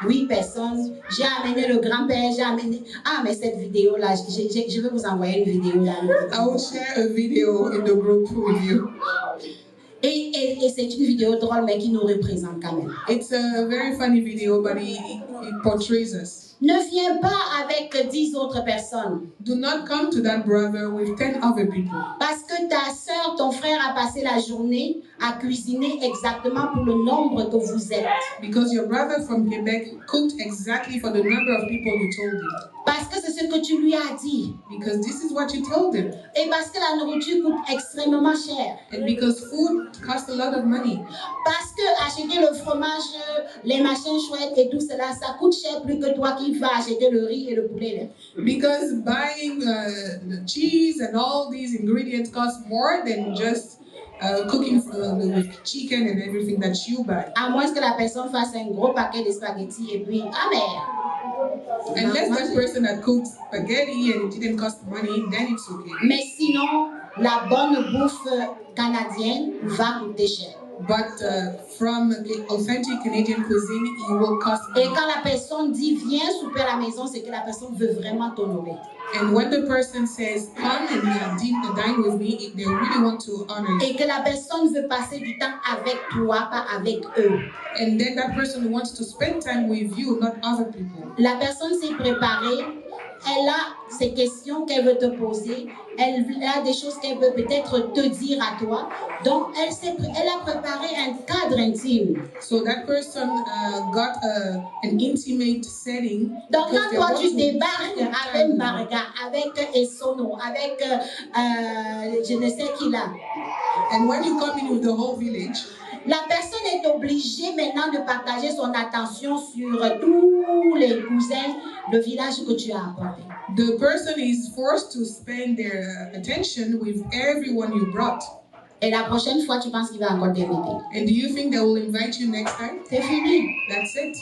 Speaker 1: 8 personnes. J'ai amené le grand-père, j'ai amené... Ah, mais cette vidéo-là, je vais vous envoyer une vidéo là.
Speaker 2: I will share a video in the group with you.
Speaker 1: Et c'est une vidéo drôle, mais qui nous représente quand même.
Speaker 2: It's a very funny video, but it portrays us.
Speaker 1: Ne viens pas avec 10 autres personnes.
Speaker 2: Do not come to that brother with 10 other people.
Speaker 1: Parce que ta soeur, ton frère a passé la journée à cuisiner exactement pour le nombre que vous êtes.
Speaker 2: Because your brother from Quebec cooked exactly for the number of people you told him.
Speaker 1: Parce que c'est ce que tu lui as dit.
Speaker 2: Because this is what you told him.
Speaker 1: Et parce que la nourriture coûte extrêmement cher.
Speaker 2: And because food costs a lot of money.
Speaker 1: Parce que acheter le fromage, les machins chouettes et tout cela, ça coûte cher plus que toi qui vas acheter le riz et le poulet.
Speaker 2: Because buying the cheese and all these ingredients costs more than just cooking with chicken and everything that you buy.
Speaker 1: À moins que la personne fasse un gros paquet de spaghettis et puis, ah merde.
Speaker 2: Unless that person had cooked spaghetti and it didn't cost money, then it's okay.
Speaker 1: Mais sinon, la bonne bouffe canadienne va coûter cher.
Speaker 2: But from the authentic Canadian cuisine, it will cost
Speaker 1: Et
Speaker 2: money.
Speaker 1: quand la personne dit viens souper à la maison, c'est que la personne veut vraiment t'honorer.
Speaker 2: And when the person says, come and dine with me, they really want to honor you.
Speaker 1: Et que la personne veut passer du temps avec toi, pas avec eux.
Speaker 2: And then that person wants to spend time with you, not other people.
Speaker 1: La personne s'est préparée, elle a ses questions qu'elle veut te poser, elle a des choses qu'elle veut peut-être te dire à toi. Donc, elle a préparé un cadre intime.
Speaker 2: So that person got an intimate setting.
Speaker 1: Donc,
Speaker 2: because
Speaker 1: quand
Speaker 2: they
Speaker 1: toi,
Speaker 2: want
Speaker 1: tu
Speaker 2: to
Speaker 1: débarques
Speaker 2: spend
Speaker 1: avec
Speaker 2: time.
Speaker 1: Marga, avec Essono, avec je ne sais qui là,
Speaker 2: And when you come in with the whole village,
Speaker 1: la personne est obligée maintenant de partager son attention sur tous les cousins de village que tu as apportés.
Speaker 2: the person is forced to spend their attention with everyone you brought.
Speaker 1: Et la prochaine fois, tu penses qu'il va encore t'inviter.
Speaker 2: And do you think they will invite you next time?
Speaker 1: C'est fini.
Speaker 2: That's it.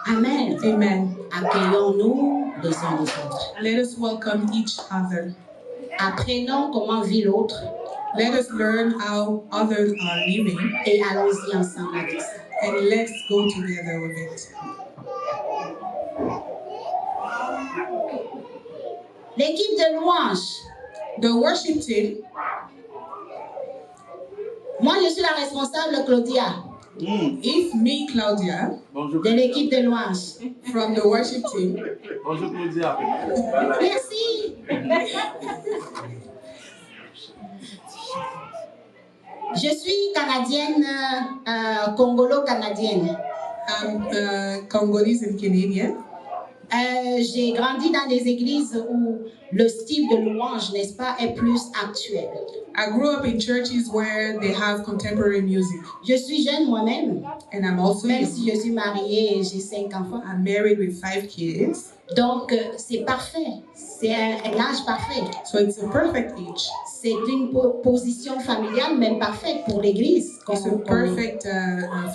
Speaker 1: Amen.
Speaker 2: Amen.
Speaker 1: Accueillons-nous les uns les autres.
Speaker 2: Let us welcome each other.
Speaker 1: Apprenons comment vit l'autre
Speaker 2: Let us learn how others are living,
Speaker 1: et allons-y ensemble avec ça.
Speaker 2: and let's go together with it.
Speaker 1: L'équipe de louange.
Speaker 2: The worship team,
Speaker 1: Moi, je suis la responsable, Claudia,
Speaker 2: if me, Claudia,
Speaker 3: Bonjour.
Speaker 1: de l'équipe de louange.
Speaker 2: from the worship team,
Speaker 3: Bonjour Claudia.
Speaker 1: Merci. Je suis canadienne, congolo-canadienne.
Speaker 2: I'm Congolese and Canadian.
Speaker 1: J'ai grandi dans des églises où le style de louange, n'est-ce pas, est plus actuel.
Speaker 2: I grew up in churches where they have contemporary music,
Speaker 1: Je suis jeune moi-même,
Speaker 2: and I'm also
Speaker 1: même
Speaker 2: young.
Speaker 1: si je suis mariée et j'ai 5 enfants.
Speaker 2: I'm married with 5 kids,
Speaker 1: Donc, c'est parfait. C'est un âge parfait.
Speaker 2: so it's a perfect age.
Speaker 1: C'est une position familiale même parfaite pour l'église.
Speaker 2: It's a perfect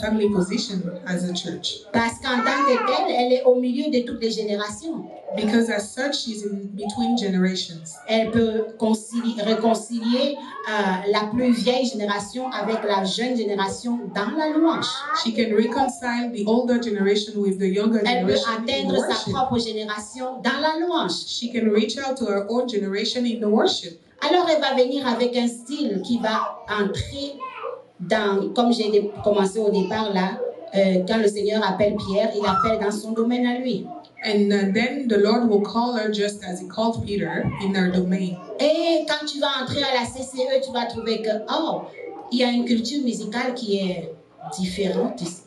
Speaker 2: family position as a church,
Speaker 1: Parce qu'en tant que telle, elle est au milieu de toutes les générations.
Speaker 2: because as such, she's in between generations.
Speaker 1: Elle peut réconcilier la plus vieille génération avec la jeune génération dans la louange.
Speaker 2: She can reconcile the older generation with the younger
Speaker 1: Elle peut
Speaker 2: generation in
Speaker 1: atteindre sa
Speaker 2: worship.
Speaker 1: propre génération dans la louange.
Speaker 2: She can reach out to her own generation in the worship.
Speaker 1: Alors elle va venir avec un style qui va entrer dans, comme j'ai commencé au départ là, quand le Seigneur appelle Pierre, il appelle dans son domaine à lui.
Speaker 2: And then the Lord will call her just as He called Peter in her domain.
Speaker 1: Et quand tu vas entrer à la CCE, tu vas trouver que, oh, il y a une culture musicale qui est différente ici.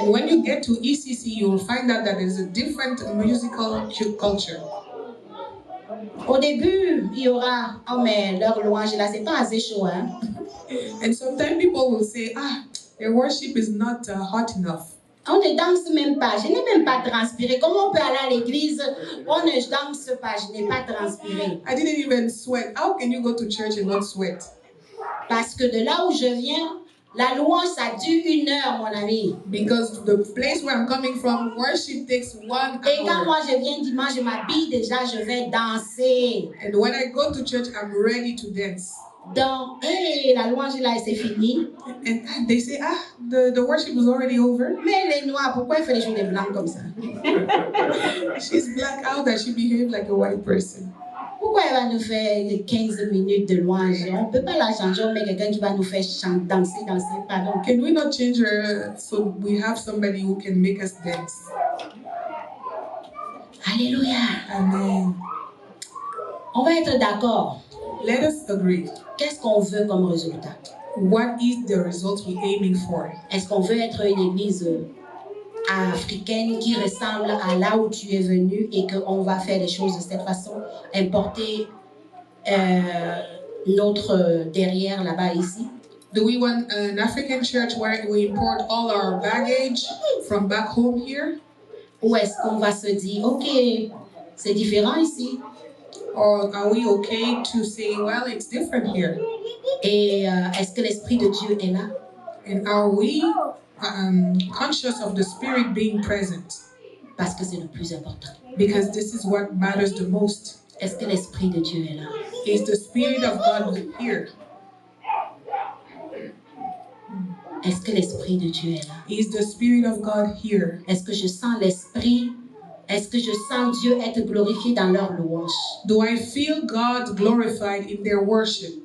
Speaker 2: And when you get to ECC, you will find out that there's a different musical culture.
Speaker 1: Au début, il y aura, oh mais leur louange là, c'est pas assez chaud, hein.
Speaker 2: And sometimes people will say, their worship is not hot enough.
Speaker 1: On ne danse même pas. Je n'ai même pas transpiré. Comment on peut aller à l'église? On ne danse pas. Je n'ai pas transpiré.
Speaker 2: I didn't even sweat. How can you go to church and not sweat?
Speaker 1: Parce que de là où je viens, la louange, ça dure 1 heure, mon ami.
Speaker 2: Because the place where I'm coming from, worship takes 1 hour.
Speaker 1: Et quand moi je viens dimanche, je m'habille déjà, je vais danser.
Speaker 2: And when I go to church, I'm ready to dance.
Speaker 1: Donc, la louange là, c'est fini.
Speaker 2: And they say, the worship was already over.
Speaker 1: Mais les noirs, pourquoi elle fait les choses des blancs comme ça?
Speaker 2: She's black. How does she behave like a white person?
Speaker 1: Pourquoi elle va nous faire 15 minutes de louange? On ne peut pas la changer, on met quelqu'un qui va nous faire danser, pardon.
Speaker 2: Can we not change her so we have somebody who can make us dance?
Speaker 1: Alléluia.
Speaker 2: Amen.
Speaker 1: On va être d'accord.
Speaker 2: Let us agree.
Speaker 1: Qu'est-ce qu'on veut comme résultat?
Speaker 2: What is the result we're aiming for?
Speaker 1: Est-ce qu'on veut être une église africaine qui ressemble à là où tu es venu et qu'on va faire les choses de cette façon, importer notre derrière là-bas ici?
Speaker 2: Do we want an African church where we import all our baggage from back home here?
Speaker 1: Ou est-ce qu'on va se dire, ok, c'est différent ici?
Speaker 2: Or are we okay to say, well, it's different here?
Speaker 1: Et est-ce que l'Esprit de Dieu est là?
Speaker 2: And are we conscious of the Spirit being present?
Speaker 1: Parce que c'est le plus important.
Speaker 2: Because this is what matters the most.
Speaker 1: Est-ce que l'Esprit de Dieu est là?
Speaker 2: Is the Spirit of God here?
Speaker 1: Est-ce que l'Esprit de Dieu est là?
Speaker 2: Is the Spirit of God here?
Speaker 1: Est-ce que je sens l'Esprit? Est-ce que je sens Dieu être glorifié dans leur louange?
Speaker 2: Do I feel God glorified in their worship?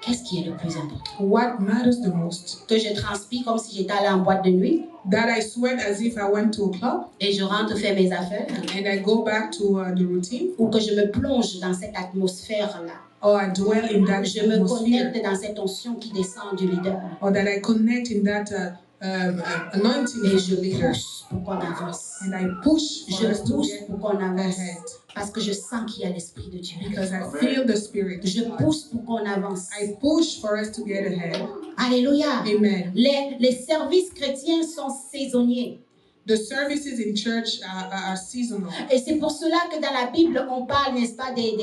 Speaker 1: Qu'est-ce qui est le plus important?
Speaker 2: What matters the most?
Speaker 1: Que je transpire comme si j'étais allée en boîte de nuit?
Speaker 2: That I sweat as if I went to a club?
Speaker 1: Et je rentre faire mes affaires?
Speaker 2: And I go back to the routine?
Speaker 1: Ou que je me plonge dans cette atmosphère-là?
Speaker 2: Or I dwell in that
Speaker 1: Je me
Speaker 2: atmosphere?
Speaker 1: connecte dans cette onction qui descend du leader.
Speaker 2: Or that I connect in that anointing
Speaker 1: Et
Speaker 2: of
Speaker 1: je
Speaker 2: the leader?
Speaker 1: pousse pour qu'on avance.
Speaker 2: And I push for
Speaker 1: Je
Speaker 2: us to
Speaker 1: pousse
Speaker 2: get
Speaker 1: pour qu'on avance.
Speaker 2: ahead.
Speaker 1: Parce que je sens qu'il y a l'Esprit de Dieu.
Speaker 2: Because I feel the Spirit.
Speaker 1: Je pousse pour qu'on avance.
Speaker 2: I push for us to get ahead.
Speaker 1: Alléluia.
Speaker 2: Amen.
Speaker 1: Les services chrétiens sont saisonniers.
Speaker 2: The services in church are seasonal.
Speaker 1: Et c'est pour cela que dans la Bible, on parle, n'est-ce pas, des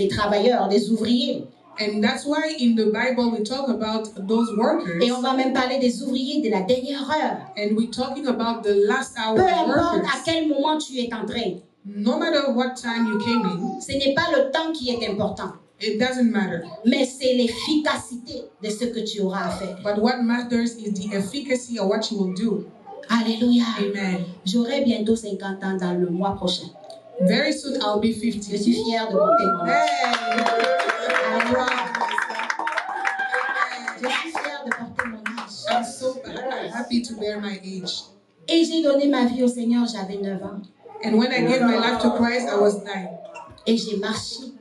Speaker 1: travailleurs, des ouvriers.
Speaker 2: And that's why in the Bible we talk about those workers.
Speaker 1: Et on va même parler des ouvriers de la dernière heure.
Speaker 2: And we're talking about the last hour
Speaker 1: Peu importe
Speaker 2: workers.
Speaker 1: à quel moment tu es entré,
Speaker 2: No matter what time you came in,
Speaker 1: ce n'est pas le temps qui est important,
Speaker 2: it doesn't matter.
Speaker 1: mais c'est l'efficacité de ce que tu auras à faire.
Speaker 2: But what matters is the efficacy of what you will do.
Speaker 1: Alléluia.
Speaker 2: Amen.
Speaker 1: J'aurai bientôt 50 ans dans le mois prochain.
Speaker 2: Very soon I'll be 50.
Speaker 1: Je suis fière de porter mon âge.
Speaker 2: Hey!
Speaker 1: Je suis fière de porter mon âge.
Speaker 2: I'm so happy to bear my age.
Speaker 1: Et j'ai donné ma vie au Seigneur, j'avais 9 ans.
Speaker 2: And when I gave my life to Christ, I was 9.
Speaker 1: Et j'ai marché.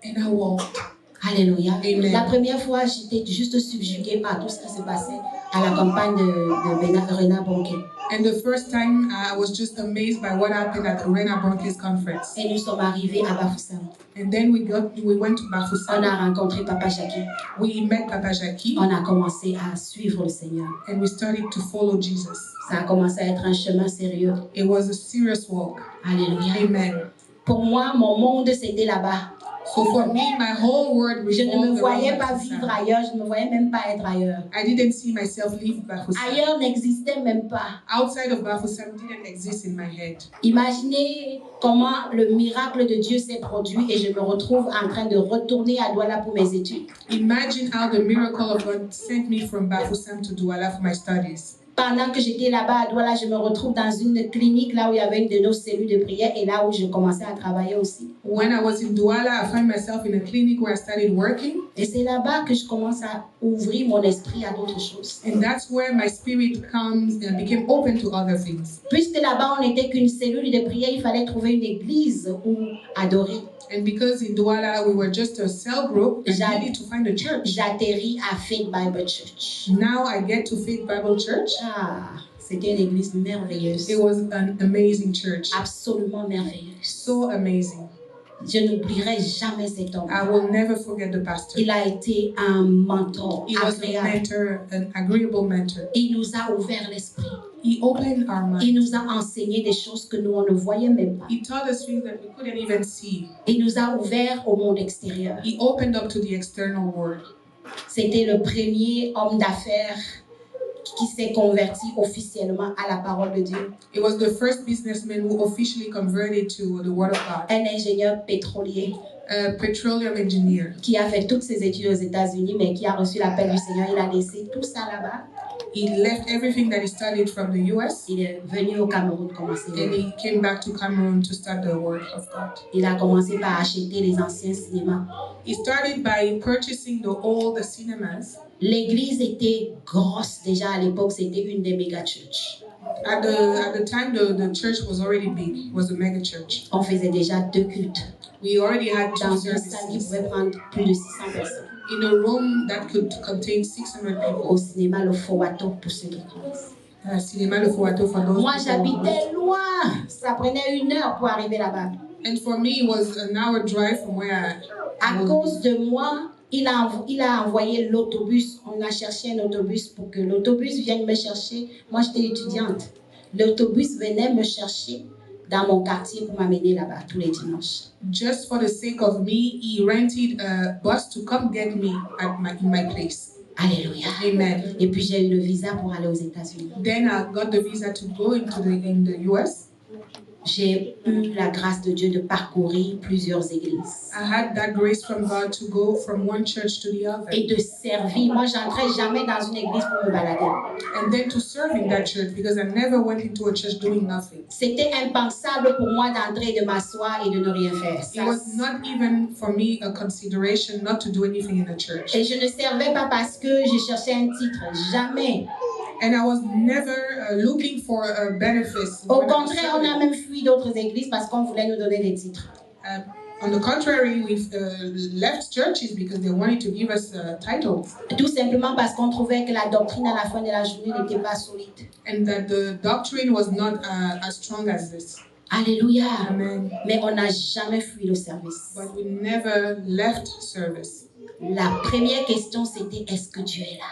Speaker 2: And I walked.
Speaker 1: Alléluia.
Speaker 2: Amen.
Speaker 1: La première fois, j'étais juste subjuguée par tout ce qui se passait à la campagne de Reinhard Bonnke.
Speaker 2: And the first time, I was just amazed by what happened at the Reinhard Bonnke's conference.
Speaker 1: Et nous sommes arrivés à Bafoussam.
Speaker 2: And then we went to
Speaker 1: On
Speaker 2: Bafoussam.
Speaker 1: a rencontré Papa Jackie.
Speaker 2: We met Papa Jackie.
Speaker 1: On a commencé à suivre le Seigneur.
Speaker 2: And we started to follow Jesus.
Speaker 1: Ça a commencé à être un chemin sérieux.
Speaker 2: It was a serious walk.
Speaker 1: Alléluia.
Speaker 2: Amen.
Speaker 1: Pour moi, mon monde, c'était là-bas.
Speaker 2: So for me, my whole world
Speaker 1: Je ne me
Speaker 2: revolved
Speaker 1: voyais
Speaker 2: around
Speaker 1: pas
Speaker 2: Bafoussam.
Speaker 1: vivre ailleurs. Je ne me voyais même pas être ailleurs.
Speaker 2: I didn't see myself leave Bafoussam.
Speaker 1: Ailleurs n'existait même pas.
Speaker 2: Outside of Bafoussam didn't exist in my head.
Speaker 1: Imaginez comment le miracle de Dieu s'est produit et je me retrouve en train de retourner à Douala pour mes études.
Speaker 2: Imagine how the miracle of God sent me from Bafoussam to Douala for my studies.
Speaker 1: Pendant que j'étais là-bas à Douala, je me retrouve dans une clinique là où il y avait une de nos cellules de prière et là où je commençais à travailler aussi.
Speaker 2: When I was in Douala, I found myself in a clinic where I started working.
Speaker 1: Et c'est là-bas que je commence à ouvrir mon esprit à d'autres choses.
Speaker 2: And that's where my spirit became open to other things.
Speaker 1: Puisque là-bas, on n'était qu'une cellule de prière, il fallait trouver une église où adorer.
Speaker 2: And because in Douala we were just a cell group, I needed to find a church.
Speaker 1: J'atterris à Faith Bible Church.
Speaker 2: Now I get to Faith Bible Church.
Speaker 1: Ah, c'était une église merveilleuse.
Speaker 2: It was an amazing church.
Speaker 1: Absolument merveilleuse.
Speaker 2: So amazing.
Speaker 1: Je n'oublierai jamais cet homme.
Speaker 2: I will never forget the pastor.
Speaker 1: Il a été un mentor
Speaker 2: He was a
Speaker 1: agréable.
Speaker 2: mentor, an agreeable mentor.
Speaker 1: Il nous a ouvert l'esprit.
Speaker 2: He opened our
Speaker 1: Il
Speaker 2: mind.
Speaker 1: nous a enseigné des choses que nous, on ne voyait même pas.
Speaker 2: He taught us things that we couldn't even see.
Speaker 1: Il nous a ouvert au monde extérieur.
Speaker 2: He opened up to the external world.
Speaker 1: C'était le premier homme d'affaires qui s'est converti officiellement à la parole de Dieu.
Speaker 2: It was the first businessman who officially converted to the Word of God.
Speaker 1: Un ingénieur pétrolier
Speaker 2: A petroleum engineer.
Speaker 1: qui a fait toutes ses études aux États-Unis, mais qui a reçu l'appel du Seigneur. Il a laissé tout ça là-bas.
Speaker 2: He left everything that he studied from the US
Speaker 1: Il est venu au Cameroun commencer.
Speaker 2: and he came back to Cameroon to start the Word of God.
Speaker 1: Il a commencé par acheter les anciens cinémas.
Speaker 2: He started by purchasing the old cinemas.
Speaker 1: L'église était grosse déjà à l'époque, c'était une des méga churches.
Speaker 2: At the time, the church was already big. It was a mega church.
Speaker 1: On faisait déjà 2 cultes.
Speaker 2: We already had two
Speaker 1: Dans une salle qui
Speaker 2: services
Speaker 1: pouvait prendre plus de 600 personnes.
Speaker 2: in a room that could contain 600 people.
Speaker 1: Au cinéma, le Fowato, pour ceux qui connaissent.
Speaker 2: Cinéma Le Fowato for those
Speaker 1: Moi,
Speaker 2: people.
Speaker 1: j'habitais loin. Ça prenait 1 heure pour arriver là-bas.
Speaker 2: And for me, it was an hour drive from where
Speaker 1: À cause de moi, il a envoyé l'autobus. On a cherché un autobus pour que l'autobus vienne me chercher. Moi, j'étais étudiante. L'autobus venait me chercher dans mon quartier pour m'amener là-bas tous les dimanches.
Speaker 2: Just for the sake of me, he rented a bus to come get me in my place.
Speaker 1: Alléluia.
Speaker 2: Amen.
Speaker 1: Et puis, j'ai eu le visa pour aller aux États-Unis.
Speaker 2: Then I got the visa to go in the US.
Speaker 1: J'ai eu la grâce de Dieu de parcourir plusieurs églises
Speaker 2: I had that grace from God to go from one church to the other.
Speaker 1: et de servir. Moi, j'entrais jamais dans une église pour me balader.
Speaker 2: And then to serve in that church because I never went into a church doing nothing.
Speaker 1: C'était impensable pour moi d'entrer, de m'asseoir et de ne rien faire.
Speaker 2: It was not even for me a consideration not to do anything in a church.
Speaker 1: Et je ne servais pas parce que je cherchais un titre. Jamais.
Speaker 2: And I was never looking for benefits.
Speaker 1: Au
Speaker 2: when I was
Speaker 1: contraire, on a
Speaker 2: serving.
Speaker 1: même fui d'autres églises parce qu'on voulait nous donner des titres.
Speaker 2: On the contrary, we've left churches because they wanted to give us titles.
Speaker 1: Tout simplement parce qu'on trouvait que la doctrine à la fin de la journée n'était pas solide.
Speaker 2: And that the doctrine was not as strong as this.
Speaker 1: Alléluia.
Speaker 2: Amen.
Speaker 1: Mais on n'a jamais fui le service.
Speaker 2: But we never left service.
Speaker 1: La première question, c'était est-ce que Dieu est là?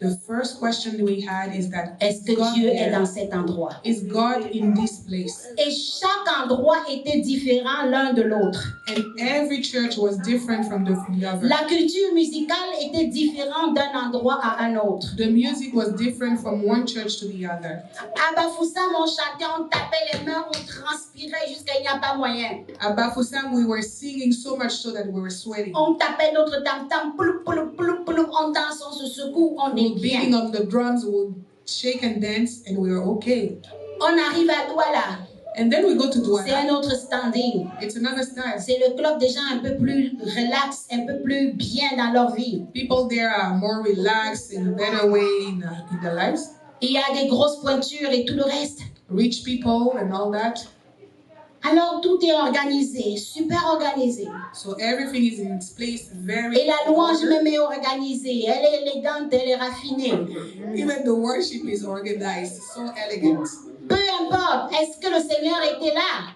Speaker 2: The first question we had is that
Speaker 1: Est-ce que
Speaker 2: God
Speaker 1: Dieu
Speaker 2: there?
Speaker 1: est dans cet endroit?
Speaker 2: Is God in this place?
Speaker 1: Et chaque endroit était différent l'un de l'autre.
Speaker 2: And every church was different from the other.
Speaker 1: La culture musicale était différente d'un endroit à un autre.
Speaker 2: The music was different from one church to the other.
Speaker 1: À Bafoussam, on chantait, on tapait les mains, on transpirait jusqu'à il n'y a pas moyen.
Speaker 2: At Bafoussam, we were singing so much so that we were sweating.
Speaker 1: On tapait notre tam-tam, ploup, ploup, ploup, ploup, on danse, on se secoue, on est
Speaker 2: Beating
Speaker 1: bien.
Speaker 2: on the drums, we'll shake and dance, and we were okay.
Speaker 1: On arrive à Douala,
Speaker 2: And then we go to
Speaker 1: c'est un
Speaker 2: Douala.
Speaker 1: autre standing.
Speaker 2: It's another style.
Speaker 1: C'est le club des gens un peu plus relax, un peu plus bien dans leur vie.
Speaker 2: People there are more relaxed in a better way in their lives.
Speaker 1: Il y a des grosses pointures et tout le reste.
Speaker 2: Rich people and all that.
Speaker 1: Alors tout est organisé, super organisé.
Speaker 2: So everything is in its place very.
Speaker 1: Et la louange même est organisée, elle est élégante, elle est raffinée.
Speaker 2: Even the worship is organized, so elegant.
Speaker 1: Peu importe, est-ce que le Seigneur était là?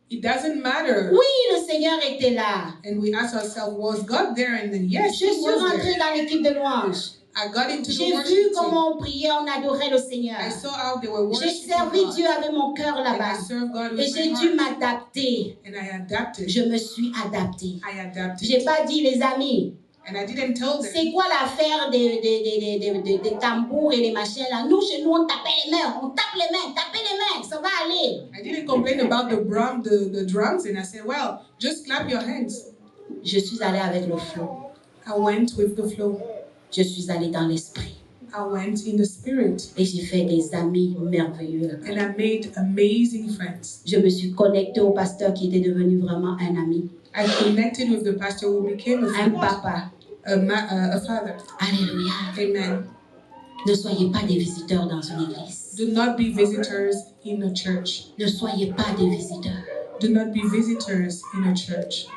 Speaker 2: It doesn't matter.
Speaker 1: Oui, le Seigneur était là.
Speaker 2: And we ask ourselves, was God there? And then yes,
Speaker 1: Je
Speaker 2: He
Speaker 1: suis
Speaker 2: was
Speaker 1: rentrée
Speaker 2: there.
Speaker 1: dans l'équipe de louange.
Speaker 2: I got into the
Speaker 1: J'ai vu
Speaker 2: worship team.
Speaker 1: comment on priait, on adorait le Seigneur.
Speaker 2: I saw how they were
Speaker 1: J'ai
Speaker 2: worshiping
Speaker 1: servi
Speaker 2: God.
Speaker 1: Dieu avec mon cœur
Speaker 2: And I
Speaker 1: là-bas.
Speaker 2: served God
Speaker 1: Et
Speaker 2: with
Speaker 1: j'ai
Speaker 2: my
Speaker 1: dû
Speaker 2: heart.
Speaker 1: m'adapter.
Speaker 2: And I adapted.
Speaker 1: Je me suis adaptée.
Speaker 2: I adapted.
Speaker 1: J'ai pas dit, les amis,
Speaker 2: And I didn't tell them.
Speaker 1: c'est quoi l'affaire des tambours et des machins là? Nous, chez nous, on tapait les mains. On tape les mains, tapez les mains, ça va aller.
Speaker 2: I didn't complain about the drums. And I said, well, just clap your hands.
Speaker 1: Je suis allée avec le flow.
Speaker 2: I went with the flow.
Speaker 1: Je suis allée dans l'esprit.
Speaker 2: I went in the spirit.
Speaker 1: Et j'ai fait des amis merveilleux là-bas.
Speaker 2: And I made amazing friends.
Speaker 1: Je me suis connectée au pasteur qui était devenu vraiment un ami.
Speaker 2: I connected with the pastor who became a
Speaker 1: Un
Speaker 2: friend,
Speaker 1: papa.
Speaker 2: a father.
Speaker 1: Alléluia.
Speaker 2: Amen.
Speaker 1: Ne soyez pas des visiteurs dans une église.
Speaker 2: Do not be visitors in a church.
Speaker 1: Ne soyez pas des visiteurs.
Speaker 2: Do not be visitors in a church.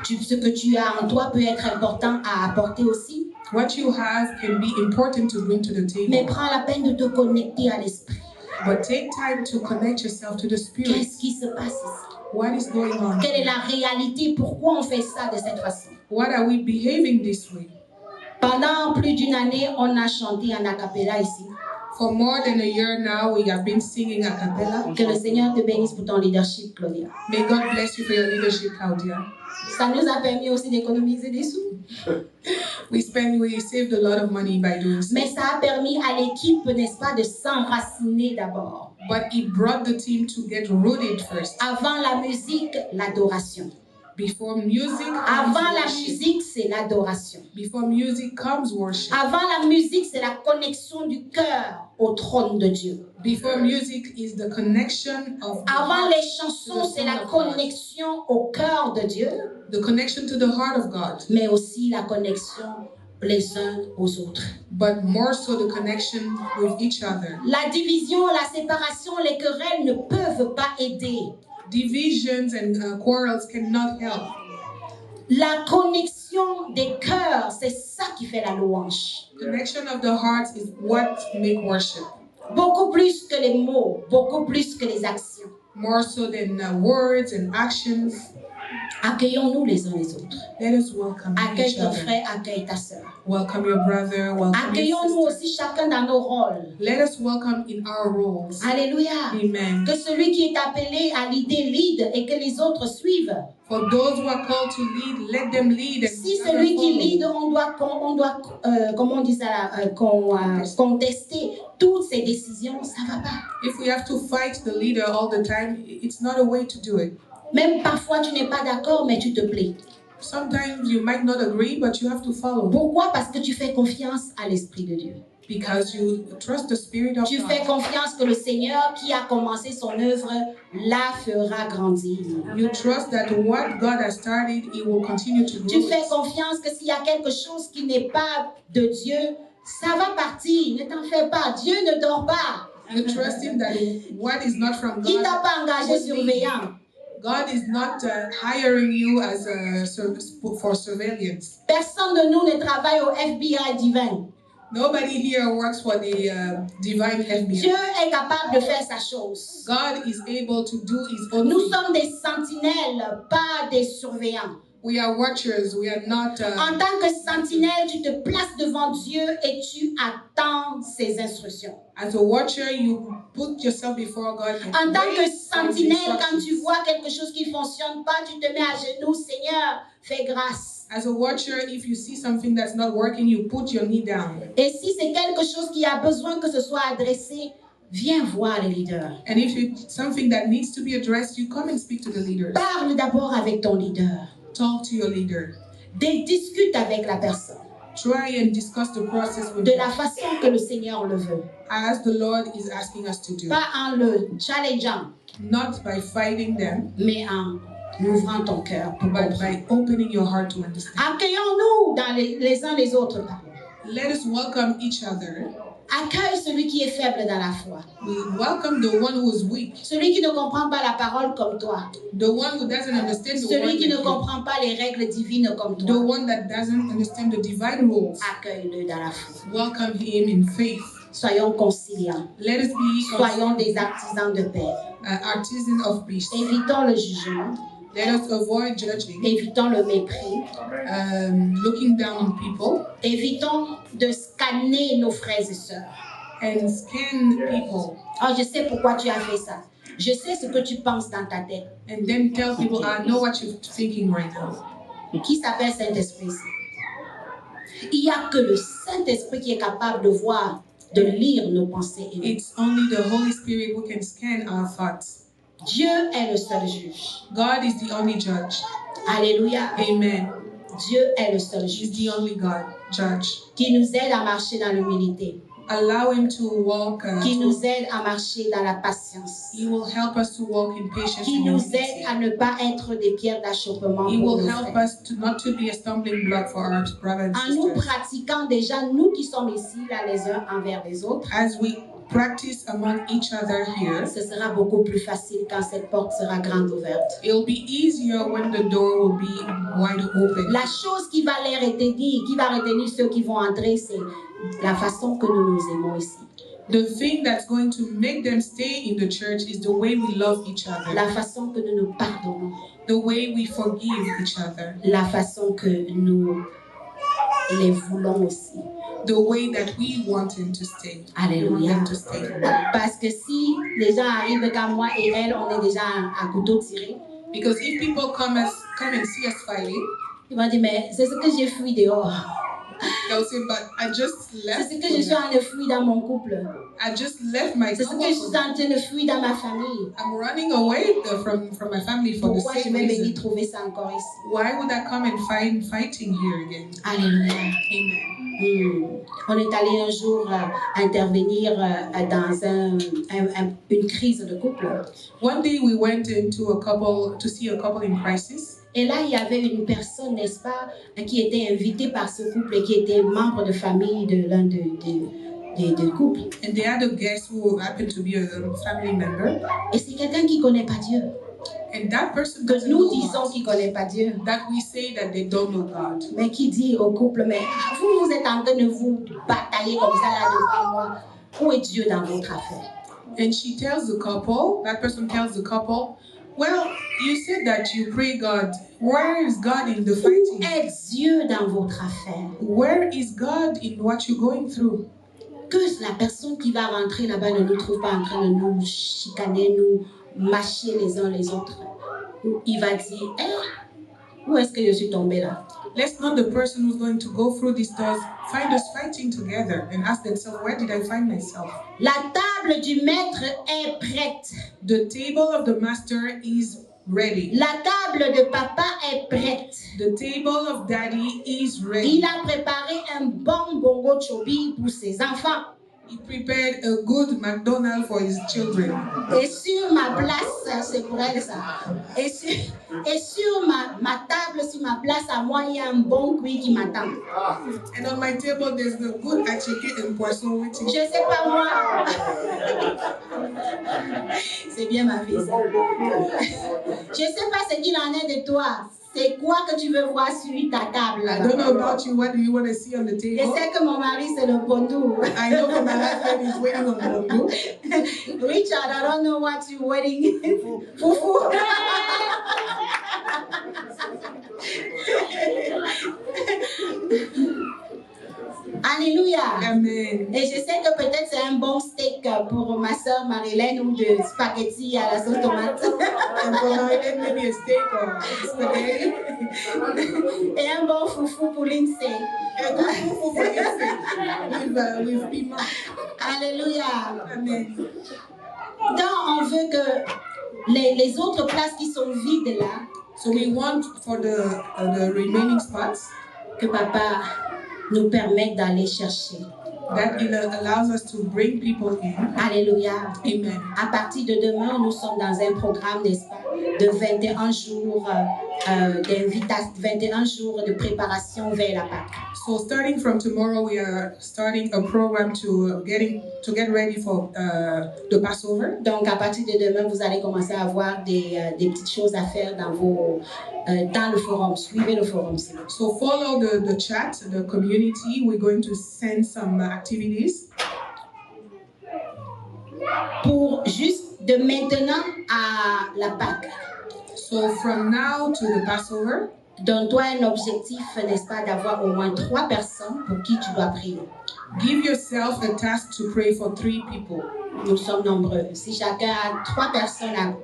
Speaker 1: Ce que tu as en toi peut être important à apporter aussi.
Speaker 2: What you have can be important to bring to the
Speaker 1: Mais
Speaker 2: table.
Speaker 1: prends la peine de te connecter à l'esprit.
Speaker 2: But take time to connect yourself to the Spirit.
Speaker 1: Qu'est-ce qui se passe ici?
Speaker 2: What is going on?
Speaker 1: Quelle est la réalité? Pourquoi on fait ça de cette façon?
Speaker 2: What are we behaving this way?
Speaker 1: Pendant plus d'une année, on a chanté en a cappella ici.
Speaker 2: For more than a year now, we have been singing a cappella.
Speaker 1: Que le Seigneur te bénisse pour ton leadership, Claudia.
Speaker 2: May God bless you for your leadership, Claudia.
Speaker 1: Ça nous a permis aussi d'économiser des sous.
Speaker 2: We saved a lot of money by doing so.
Speaker 1: Mais ça a permis à l'équipe, n'est-ce pas, de s'enraciner d'abord.
Speaker 2: But it brought the team to get rooted first.
Speaker 1: Avant la musique, l'adoration.
Speaker 2: Before music comes
Speaker 1: Avant la
Speaker 2: worship.
Speaker 1: musique, c'est l'adoration.
Speaker 2: Before music comes worship.
Speaker 1: Avant la musique, c'est la connexion du cœur au trône de Dieu.
Speaker 2: Before music is the connection of the
Speaker 1: Avant
Speaker 2: heart
Speaker 1: les
Speaker 2: to
Speaker 1: chansons,
Speaker 2: the
Speaker 1: c'est la
Speaker 2: throne of God.
Speaker 1: connexion au cœur de Dieu,
Speaker 2: The connection to the heart of God.
Speaker 1: mais aussi la connexion les uns aux autres.
Speaker 2: But more so the connection with each other.
Speaker 1: La division, la séparation, les querelles ne peuvent pas aider.
Speaker 2: Divisions and quarrels cannot help.
Speaker 1: La connexion des cœurs, c'est ça qui fait la louange.
Speaker 2: Connection of the heart is what make worship.
Speaker 1: Beaucoup plus que les mots, beaucoup plus que les actions.
Speaker 2: More so than words and actions.
Speaker 1: Accueillons-nous les uns les autres.
Speaker 2: Let us welcome
Speaker 1: Accueille
Speaker 2: each
Speaker 1: ton
Speaker 2: other.
Speaker 1: frère, accueille ta sœur.
Speaker 2: Welcome your brother, welcome your
Speaker 1: Accueillons-nous
Speaker 2: sister.
Speaker 1: aussi chacun dans nos rôles.
Speaker 2: Let us welcome in our roles.
Speaker 1: Alléluia.
Speaker 2: Amen.
Speaker 1: Que celui qui est appelé à leader lead et que les autres suivent.
Speaker 2: For those who are called to lead, let them lead. And
Speaker 1: Si
Speaker 2: the other
Speaker 1: celui qui
Speaker 2: follow.
Speaker 1: lead, on doit comment on dit ça, contester toutes ces décisions, ça va pas.
Speaker 2: If we have to fight the leader all the time, it's not a way to do it.
Speaker 1: Même parfois tu n'es pas d'accord, mais tu te plais.
Speaker 2: Sometimes you might not agree, but you have to follow.
Speaker 1: Pourquoi? Parce que tu fais confiance à l'Esprit de Dieu.
Speaker 2: Because you trust the Spirit of
Speaker 1: Tu
Speaker 2: God.
Speaker 1: fais confiance que le Seigneur qui a commencé son œuvre la fera grandir.
Speaker 2: You trust that what God has started, He will continue to
Speaker 1: Tu
Speaker 2: grow.
Speaker 1: fais
Speaker 2: it.
Speaker 1: confiance que s'il y a quelque chose qui n'est pas de Dieu, ça va partir. Ne t'en fais pas. Dieu ne dort pas.
Speaker 2: You trust Him that what is not from
Speaker 1: Il ne t'a
Speaker 2: God,
Speaker 1: pas engagé surveillant.
Speaker 2: God is not hiring you as for surveillance.
Speaker 1: Personne de nous ne travaille au FBI divin.
Speaker 2: Nobody here works for the divine FBI.
Speaker 1: Dieu est capable de faire sa chose.
Speaker 2: God is able to do His own
Speaker 1: Nous
Speaker 2: thing.
Speaker 1: sommes des sentinelles, pas des surveillants.
Speaker 2: We are watchers. We are not.
Speaker 1: En tant que sentinelle, tu te places devant Dieu et tu attends ses instructions.
Speaker 2: As a watcher, you put yourself before God. And
Speaker 1: En tant que
Speaker 2: wait for His
Speaker 1: sentinelle, quand
Speaker 2: instructions.
Speaker 1: tu vois quelque chose qui ne fonctionne pas, tu te mets à genoux. Seigneur, fais grâce.
Speaker 2: As a watcher, if you see something that's not working, you put your knee down.
Speaker 1: Et si c'est quelque chose qui a besoin que ce soit adressé, viens voir les leaders.
Speaker 2: And if it's something that needs to be addressed, you come and speak to the leaders.
Speaker 1: Parle d'abord avec ton leader.
Speaker 2: Talk to your leader.
Speaker 1: Discute avec la personne
Speaker 2: Try and discuss the process with
Speaker 1: de
Speaker 2: them,
Speaker 1: la façon que le Seigneur le veut.
Speaker 2: as the Lord is asking us to do.
Speaker 1: Pas en le challengeant,
Speaker 2: Not by fighting them,
Speaker 1: mais en ouvrant ton cœur pour
Speaker 2: but
Speaker 1: comprendre.
Speaker 2: by opening your heart to understand.
Speaker 1: Accueillons-nous dans les uns les autres. pardon.
Speaker 2: Let us welcome each other.
Speaker 1: Accueille celui qui est faible dans la foi.
Speaker 2: We welcome the one who is weak,
Speaker 1: Celui qui ne comprend pas la parole comme toi.
Speaker 2: the one who doesn't understand the
Speaker 1: Celui
Speaker 2: word
Speaker 1: qui ne
Speaker 2: like you,
Speaker 1: comprend pas les règles divines comme
Speaker 2: the
Speaker 1: toi.
Speaker 2: one that doesn't understand the divine rules.
Speaker 1: Accueille-le dans la foi.
Speaker 2: Welcome him in faith.
Speaker 1: Soyons conciliants.
Speaker 2: Let us be
Speaker 1: Soyons des artisans de paix.
Speaker 2: artisans of peace.
Speaker 1: Évitons le jugement.
Speaker 2: Let us avoid judging,
Speaker 1: Évitons le mépris.
Speaker 2: looking down on people,
Speaker 1: Évitons de scanner nos frères et sœurs.
Speaker 2: and scan people,
Speaker 1: Oh, je sais pourquoi tu as fait ça. Je sais ce que tu penses dans ta tête.
Speaker 2: and then tell people, I know what you're thinking right now.
Speaker 1: Qui s'appelle Saint-Esprit ici? Il n'y a que le Saint-Esprit qui est capable de voir, de lire nos pensées et nos.
Speaker 2: It's only the Holy Spirit who can scan our thoughts.
Speaker 1: Dieu est le seul juge.
Speaker 2: God is the only judge.
Speaker 1: Alléluia.
Speaker 2: Amen.
Speaker 1: Dieu est le seul
Speaker 2: He's
Speaker 1: juge
Speaker 2: the only God, judge.
Speaker 1: qui nous aide à marcher dans l'humilité,
Speaker 2: Allow him to walk.
Speaker 1: qui nous aide à marcher dans la patience,
Speaker 2: He will help us to walk in patience
Speaker 1: qui
Speaker 2: and
Speaker 1: nous
Speaker 2: humility.
Speaker 1: aide à ne pas être des pierres d'achoppement
Speaker 2: He
Speaker 1: pour
Speaker 2: will
Speaker 1: nos
Speaker 2: help
Speaker 1: frères.
Speaker 2: us to not to be a stumbling block for our brothers and
Speaker 1: En nous
Speaker 2: sisters.
Speaker 1: pratiquant déjà, nous qui sommes ici, là, les uns envers les autres,
Speaker 2: As we practice among each other here,
Speaker 1: ce sera beaucoup plus facile quand cette porte sera grande ouverte.
Speaker 2: it'll be easier when the door will be wide open.
Speaker 1: La chose qui va les retenir, qui va retenir ceux qui vont entrer, c'est la façon que nous nous aimons ici.
Speaker 2: The thing that's going to make them stay in the church is the way we love each other,
Speaker 1: la façon que nous nous pardonnons,
Speaker 2: the way we forgive each other,
Speaker 1: la façon que nous les voulons aussi.
Speaker 2: the way that we want them to stay. We want
Speaker 1: Alléluia.
Speaker 2: them to stay.
Speaker 1: Parce que si les gens arrivent comme moi et elle, on est déjà à couteau tiré,
Speaker 2: Because if people come and see us fighting,
Speaker 1: ils vont dire, mais c'est ce que j'ai fui dehors.
Speaker 2: they'll say, but I just
Speaker 1: C'est
Speaker 2: left.
Speaker 1: ce que je suis en train de fuir dans mon couple.
Speaker 2: I just left my
Speaker 1: C'est ce que je suis en train de fuir dans ma famille.
Speaker 2: I'm running away from my family for the
Speaker 1: Pourquoi je
Speaker 2: same
Speaker 1: vais venir
Speaker 2: reason.
Speaker 1: trouver ça encore ici?
Speaker 2: Why would I come and find fighting here again?
Speaker 1: Alléluia.
Speaker 2: Amen.
Speaker 1: On est allé un jour intervenir dans une crise de couple.
Speaker 2: One day we went into a couple to see a couple in crisis.
Speaker 1: Et là, il y avait une personne, n'est-ce pas, qui était invitée par ce couple et qui était membre de famille de l'un des couples.
Speaker 2: And they had a guest who happened to be a family member.
Speaker 1: Et c'est quelqu'un qui ne connaît pas Dieu.
Speaker 2: And that person
Speaker 1: Que
Speaker 2: doesn't
Speaker 1: nous
Speaker 2: know
Speaker 1: disons
Speaker 2: God.
Speaker 1: qu'il ne connaît pas Dieu.
Speaker 2: That we say that they don't know God.
Speaker 1: Mais qui dit au couple, mais vous êtes en train de vous batailler comme ça là devant moi. Où est Dieu dans votre affaire?
Speaker 2: And she tells the couple, that person tells the couple, well, you said that you pray God. Where is God in the
Speaker 1: Où
Speaker 2: fighting?
Speaker 1: est Dieu dans votre affaire?
Speaker 2: Where is God in what you're going through?
Speaker 1: Que la personne qui va rentrer là-bas ne nous trouve pas en train de nous chicaner, nous mâcher les uns les autres. Il va dire, où est-ce que je suis tombée là?
Speaker 2: Let's not the person who's going to go through these doors find us fighting together and ask themselves, where did I find myself?
Speaker 1: La table du maître est prête.
Speaker 2: The table of the master is ready.
Speaker 1: La table de papa est prête.
Speaker 2: The table of daddy is ready.
Speaker 1: Il a préparé un bon bongo chobi pour ses enfants.
Speaker 2: He prepared a good McDonald's for his children.
Speaker 1: Et sur ma place, c'est pour elle ça. Et sur ma table, sur ma place à moi, il y a un bon cuit qui m'attend.
Speaker 2: And on my table, there's the good acheke and poisson waiting.
Speaker 1: Je sais pas moi. C'est bien ma fille. Ça. Je sais pas ce qu'il en est de toi. C'est quoi que tu veux voir sur ta table?
Speaker 2: I don't know about you. What do you want to see on the
Speaker 1: Je
Speaker 2: table?
Speaker 1: sais que mon mari c'est le bondou.
Speaker 2: I know that my husband is waiting on Bondo.
Speaker 1: Richard, I don't know what you're waiting. Foufou. Alléluia.
Speaker 2: Amen.
Speaker 1: Et je sais que peut-être c'est un bon steak pour ma soeur Marilène ou de spaghetti à la sauce tomate.
Speaker 2: And for Marilyn, maybe a steak or spaghetti.
Speaker 1: Et un bon foufou pour Lindsay.
Speaker 2: A good fufu for Lindsay with piment.
Speaker 1: Alléluia.
Speaker 2: Amen.
Speaker 1: Donc on veut que les autres places qui sont vides là,
Speaker 2: So we want for the remaining spots
Speaker 1: que papa nous permette d'aller chercher.
Speaker 2: that it allows us to bring people in.
Speaker 1: Alléluia.
Speaker 2: Amen.
Speaker 1: À partir de demain, nous sommes dans un programme, n'est-ce pas, de 21 jours d'invitation, 21 jours de préparation vers la Pâque.
Speaker 2: So starting from tomorrow, we are starting a program to get ready for the Passover.
Speaker 1: Donc, à partir de demain, vous allez commencer à avoir des petites choses à faire dans le forum. Suivez le forum.
Speaker 2: So follow the chat, the community. We're going to send some activities.
Speaker 1: Pour juste de maintenant à la Pâque.
Speaker 2: So from now to the Passover,
Speaker 1: donne-toi un objectif, n'est-ce pas, d'avoir au moins 3 personnes pour qui tu dois prier.
Speaker 2: give yourself a task to pray for 3 people.
Speaker 1: Nous sommes nombreux. Si chacun a 3 personnes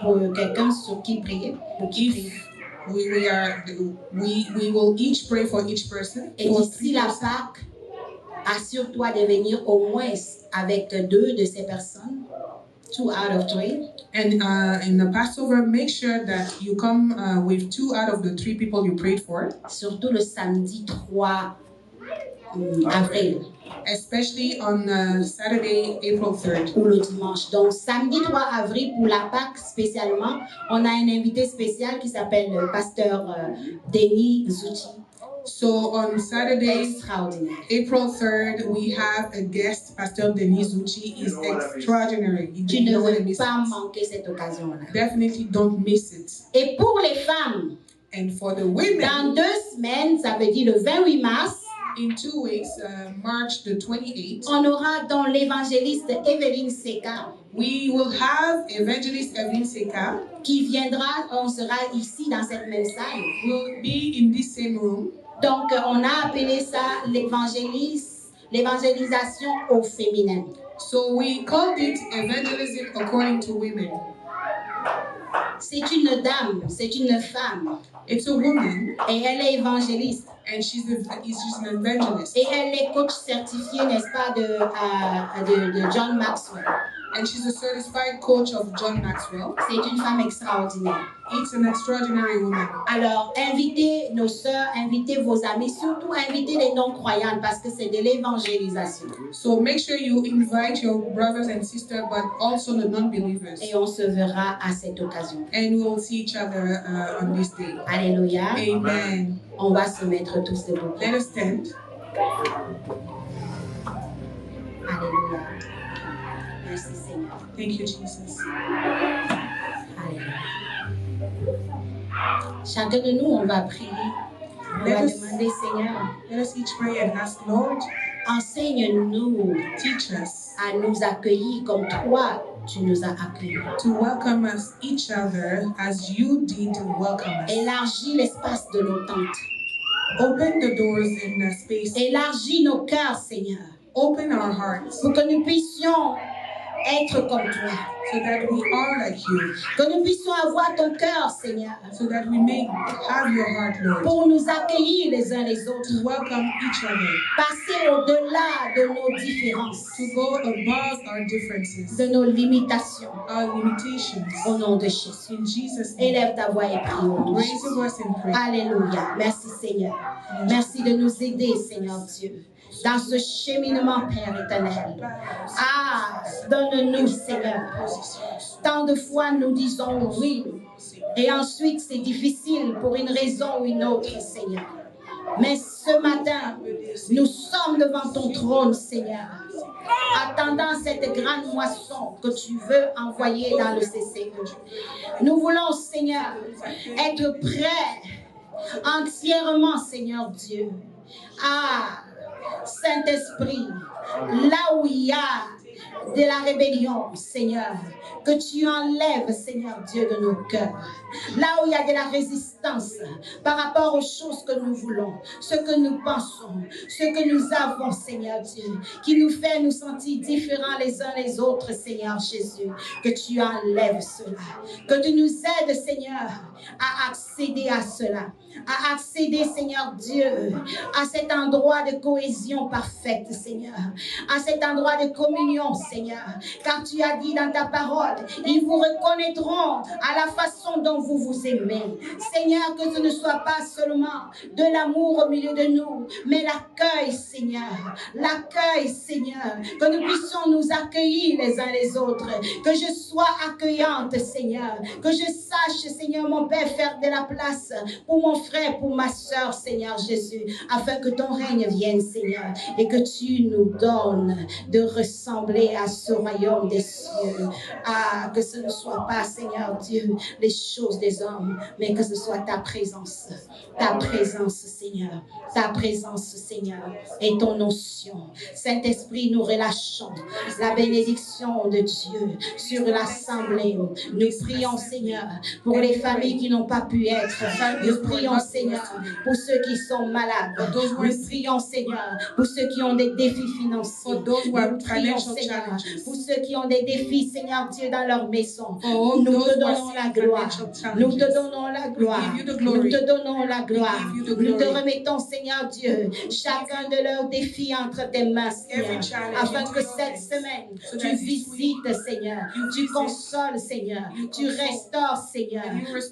Speaker 1: pour quelqu'un sur qui prier, pour qui prier.
Speaker 2: We will each pray for each person.
Speaker 1: Et d'ici la Pâque, assure-toi de venir au moins avec 2 de ces personnes. 2 out of 3.
Speaker 2: And in the Passover, make sure that you come with 2 out of the 3 people you prayed for.
Speaker 1: Surtout le samedi 3 avril.
Speaker 2: Especially on Saturday, April 3rd.
Speaker 1: Ou le dimanche. Donc, samedi 3 avril, pour la Pâque spécialement, on a un invité spécial qui s'appelle le pasteur Denis Zouti.
Speaker 2: So on Saturday,
Speaker 1: Extraordinaire.
Speaker 2: April 3rd, we have a guest, Pastor Denis Zouti. Is extraordinary.
Speaker 1: Tu ne
Speaker 2: don't want to
Speaker 1: veux
Speaker 2: miss
Speaker 1: pas
Speaker 2: it.
Speaker 1: manquer cette occasion-là.
Speaker 2: Definitely don't miss it.
Speaker 1: Et pour les femmes,
Speaker 2: And for the women,
Speaker 1: dans 2 semaines, ça veut dire le 28 mars,
Speaker 2: In 2 weeks, March the 28th,
Speaker 1: on aura dans l'évangéliste Evelyne Seka
Speaker 2: we will have Evangelist Evelyn Seka,
Speaker 1: qui viendra, on sera ici dans cette même salle.
Speaker 2: will be in this same room.
Speaker 1: Donc, on a appelé ça l'évangélisation au féminin.
Speaker 2: So we called it evangelism according to women.
Speaker 1: C'est une dame, c'est une femme.
Speaker 2: It's a woman,
Speaker 1: Et elle est évangéliste.
Speaker 2: and she's an evangelist.
Speaker 1: Et elle est coach certifiée, n'est-ce pas, de John Maxwell.
Speaker 2: And she's a certified coach of John Maxwell.
Speaker 1: C'est une femme extraordinaire.
Speaker 2: It's an extraordinary woman.
Speaker 1: Alors, invitez nos sœurs, invitez vos amis, surtout invitez les non-croyantes parce que c'est de l'évangélisation.
Speaker 2: So make sure you invite your brothers and sisters, but also the non-believers.
Speaker 1: Et on se verra à cette occasion.
Speaker 2: And we will see each other on this day.
Speaker 1: Alléluia.
Speaker 2: Amen.
Speaker 1: On va se mettre tous debout.
Speaker 2: Let us stand.
Speaker 1: Alléluia. Merci Seigneur.
Speaker 2: Thank you, Jesus.
Speaker 1: Alléluia. Chacun de nous, on va prier. On va demander, Seigneur,
Speaker 2: Let us each pray and ask, Lord,
Speaker 1: enseigne-nous
Speaker 2: teach us
Speaker 1: à nous accueillir comme toi, tu nous as accueillis.
Speaker 2: to welcome us each other as you did welcome us.
Speaker 1: Élargis l'espace de nos tentes.
Speaker 2: Open the doors in the space.
Speaker 1: Élargis nos cœurs, Seigneur,
Speaker 2: Open our hearts
Speaker 1: pour que nous puissions être comme toi.
Speaker 2: so that we are like you,
Speaker 1: Que nous puissions avoir ton cœur, Seigneur,
Speaker 2: so that we may have your heart, Lord,
Speaker 1: pour nous accueillir les uns les autres.
Speaker 2: to welcome each other,
Speaker 1: Passer au-delà de nos différences,
Speaker 2: to go above our differences,
Speaker 1: de nos limitations.
Speaker 2: our limitations.
Speaker 1: Au nom de Jésus.
Speaker 2: In Jesus' name,
Speaker 1: Élève ta voix et prie au nom de
Speaker 2: raise your
Speaker 1: Jésus.
Speaker 2: voice and pray.
Speaker 1: Alléluia. Merci Seigneur. Merci de nous aider, Seigneur Dieu, dans ce cheminement, Père éternel. Ah, donne-nous, Seigneur. Tant de fois nous disons oui, et ensuite c'est difficile pour une raison ou une autre, Seigneur. Mais ce matin, nous sommes devant ton trône, Seigneur, attendant cette grande moisson que tu veux envoyer dans le CCE. Nous voulons, Seigneur, être prêts entièrement, Seigneur Dieu. Ah, Saint-Esprit, là où il y a de la rébellion, Seigneur, que tu enlèves, Seigneur Dieu, de nos cœurs. Là où il y a de la résistance par rapport aux choses que nous voulons, ce que nous pensons, ce que nous avons, Seigneur Dieu, qui nous fait nous sentir différents les uns les autres, Seigneur Jésus, que tu enlèves cela, que tu nous aides, Seigneur, à accéder à cela, à accéder, Seigneur Dieu, à cet endroit de cohésion parfaite, Seigneur, à cet endroit de communion, Seigneur, car tu as dit dans ta parole, ils vous reconnaîtront à la façon dont vous vous aimez. Seigneur, que ce ne soit pas seulement de l'amour au milieu de nous, mais l'accueil, Seigneur, que nous puissions nous accueillir les uns les autres, que je sois accueillante, Seigneur, que je sache, Seigneur, mon Père, faire de la place pour mon frère, pour ma soeur, Seigneur Jésus, afin que ton règne vienne, Seigneur, et que tu nous donnes de ressembler à ce royaume des cieux. Ah, que ce ne soit pas, Seigneur Dieu, les choses des hommes, mais que ce soit ta présence, Seigneur, ta présence, Seigneur, et ton onction. Saint-Esprit, nous relâchons la bénédiction de Dieu sur l'assemblée. Nous prions, Seigneur, pour les familles qui n'ont pas pu être. Nous prions, Seigneur, pour ceux qui sont malades. Nous prions, Seigneur, pour ceux qui ont des défis financiers. Nous prions, Seigneur, pour ceux qui ont des défis, Seigneur Dieu, dans leur maison. Nous te donnons la gloire. Nous te donnons la gloire. Nous te donnons la gloire. Nous te remettons, Seigneur Dieu, chacun de leurs défis entre tes mains, Seigneur, afin que cette semaine, tu visites, Seigneur, tu consoles, Seigneur, tu restaures, Seigneur.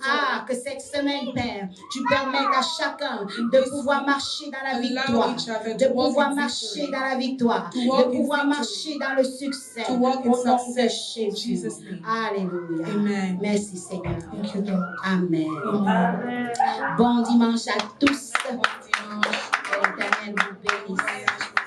Speaker 1: Ah, que cette semaine, Père, tu permettes à chacun de pouvoir marcher dans la victoire, de pouvoir marcher dans la victoire, de pouvoir marcher dans le succès, au nom de Jésus. Alléluia.
Speaker 2: Amen.
Speaker 1: Merci, Seigneur.
Speaker 2: Thank you, Lord.
Speaker 1: Amen.
Speaker 2: Amen.
Speaker 1: Bon dimanche à tous. Que l'Éternel vous bénisse.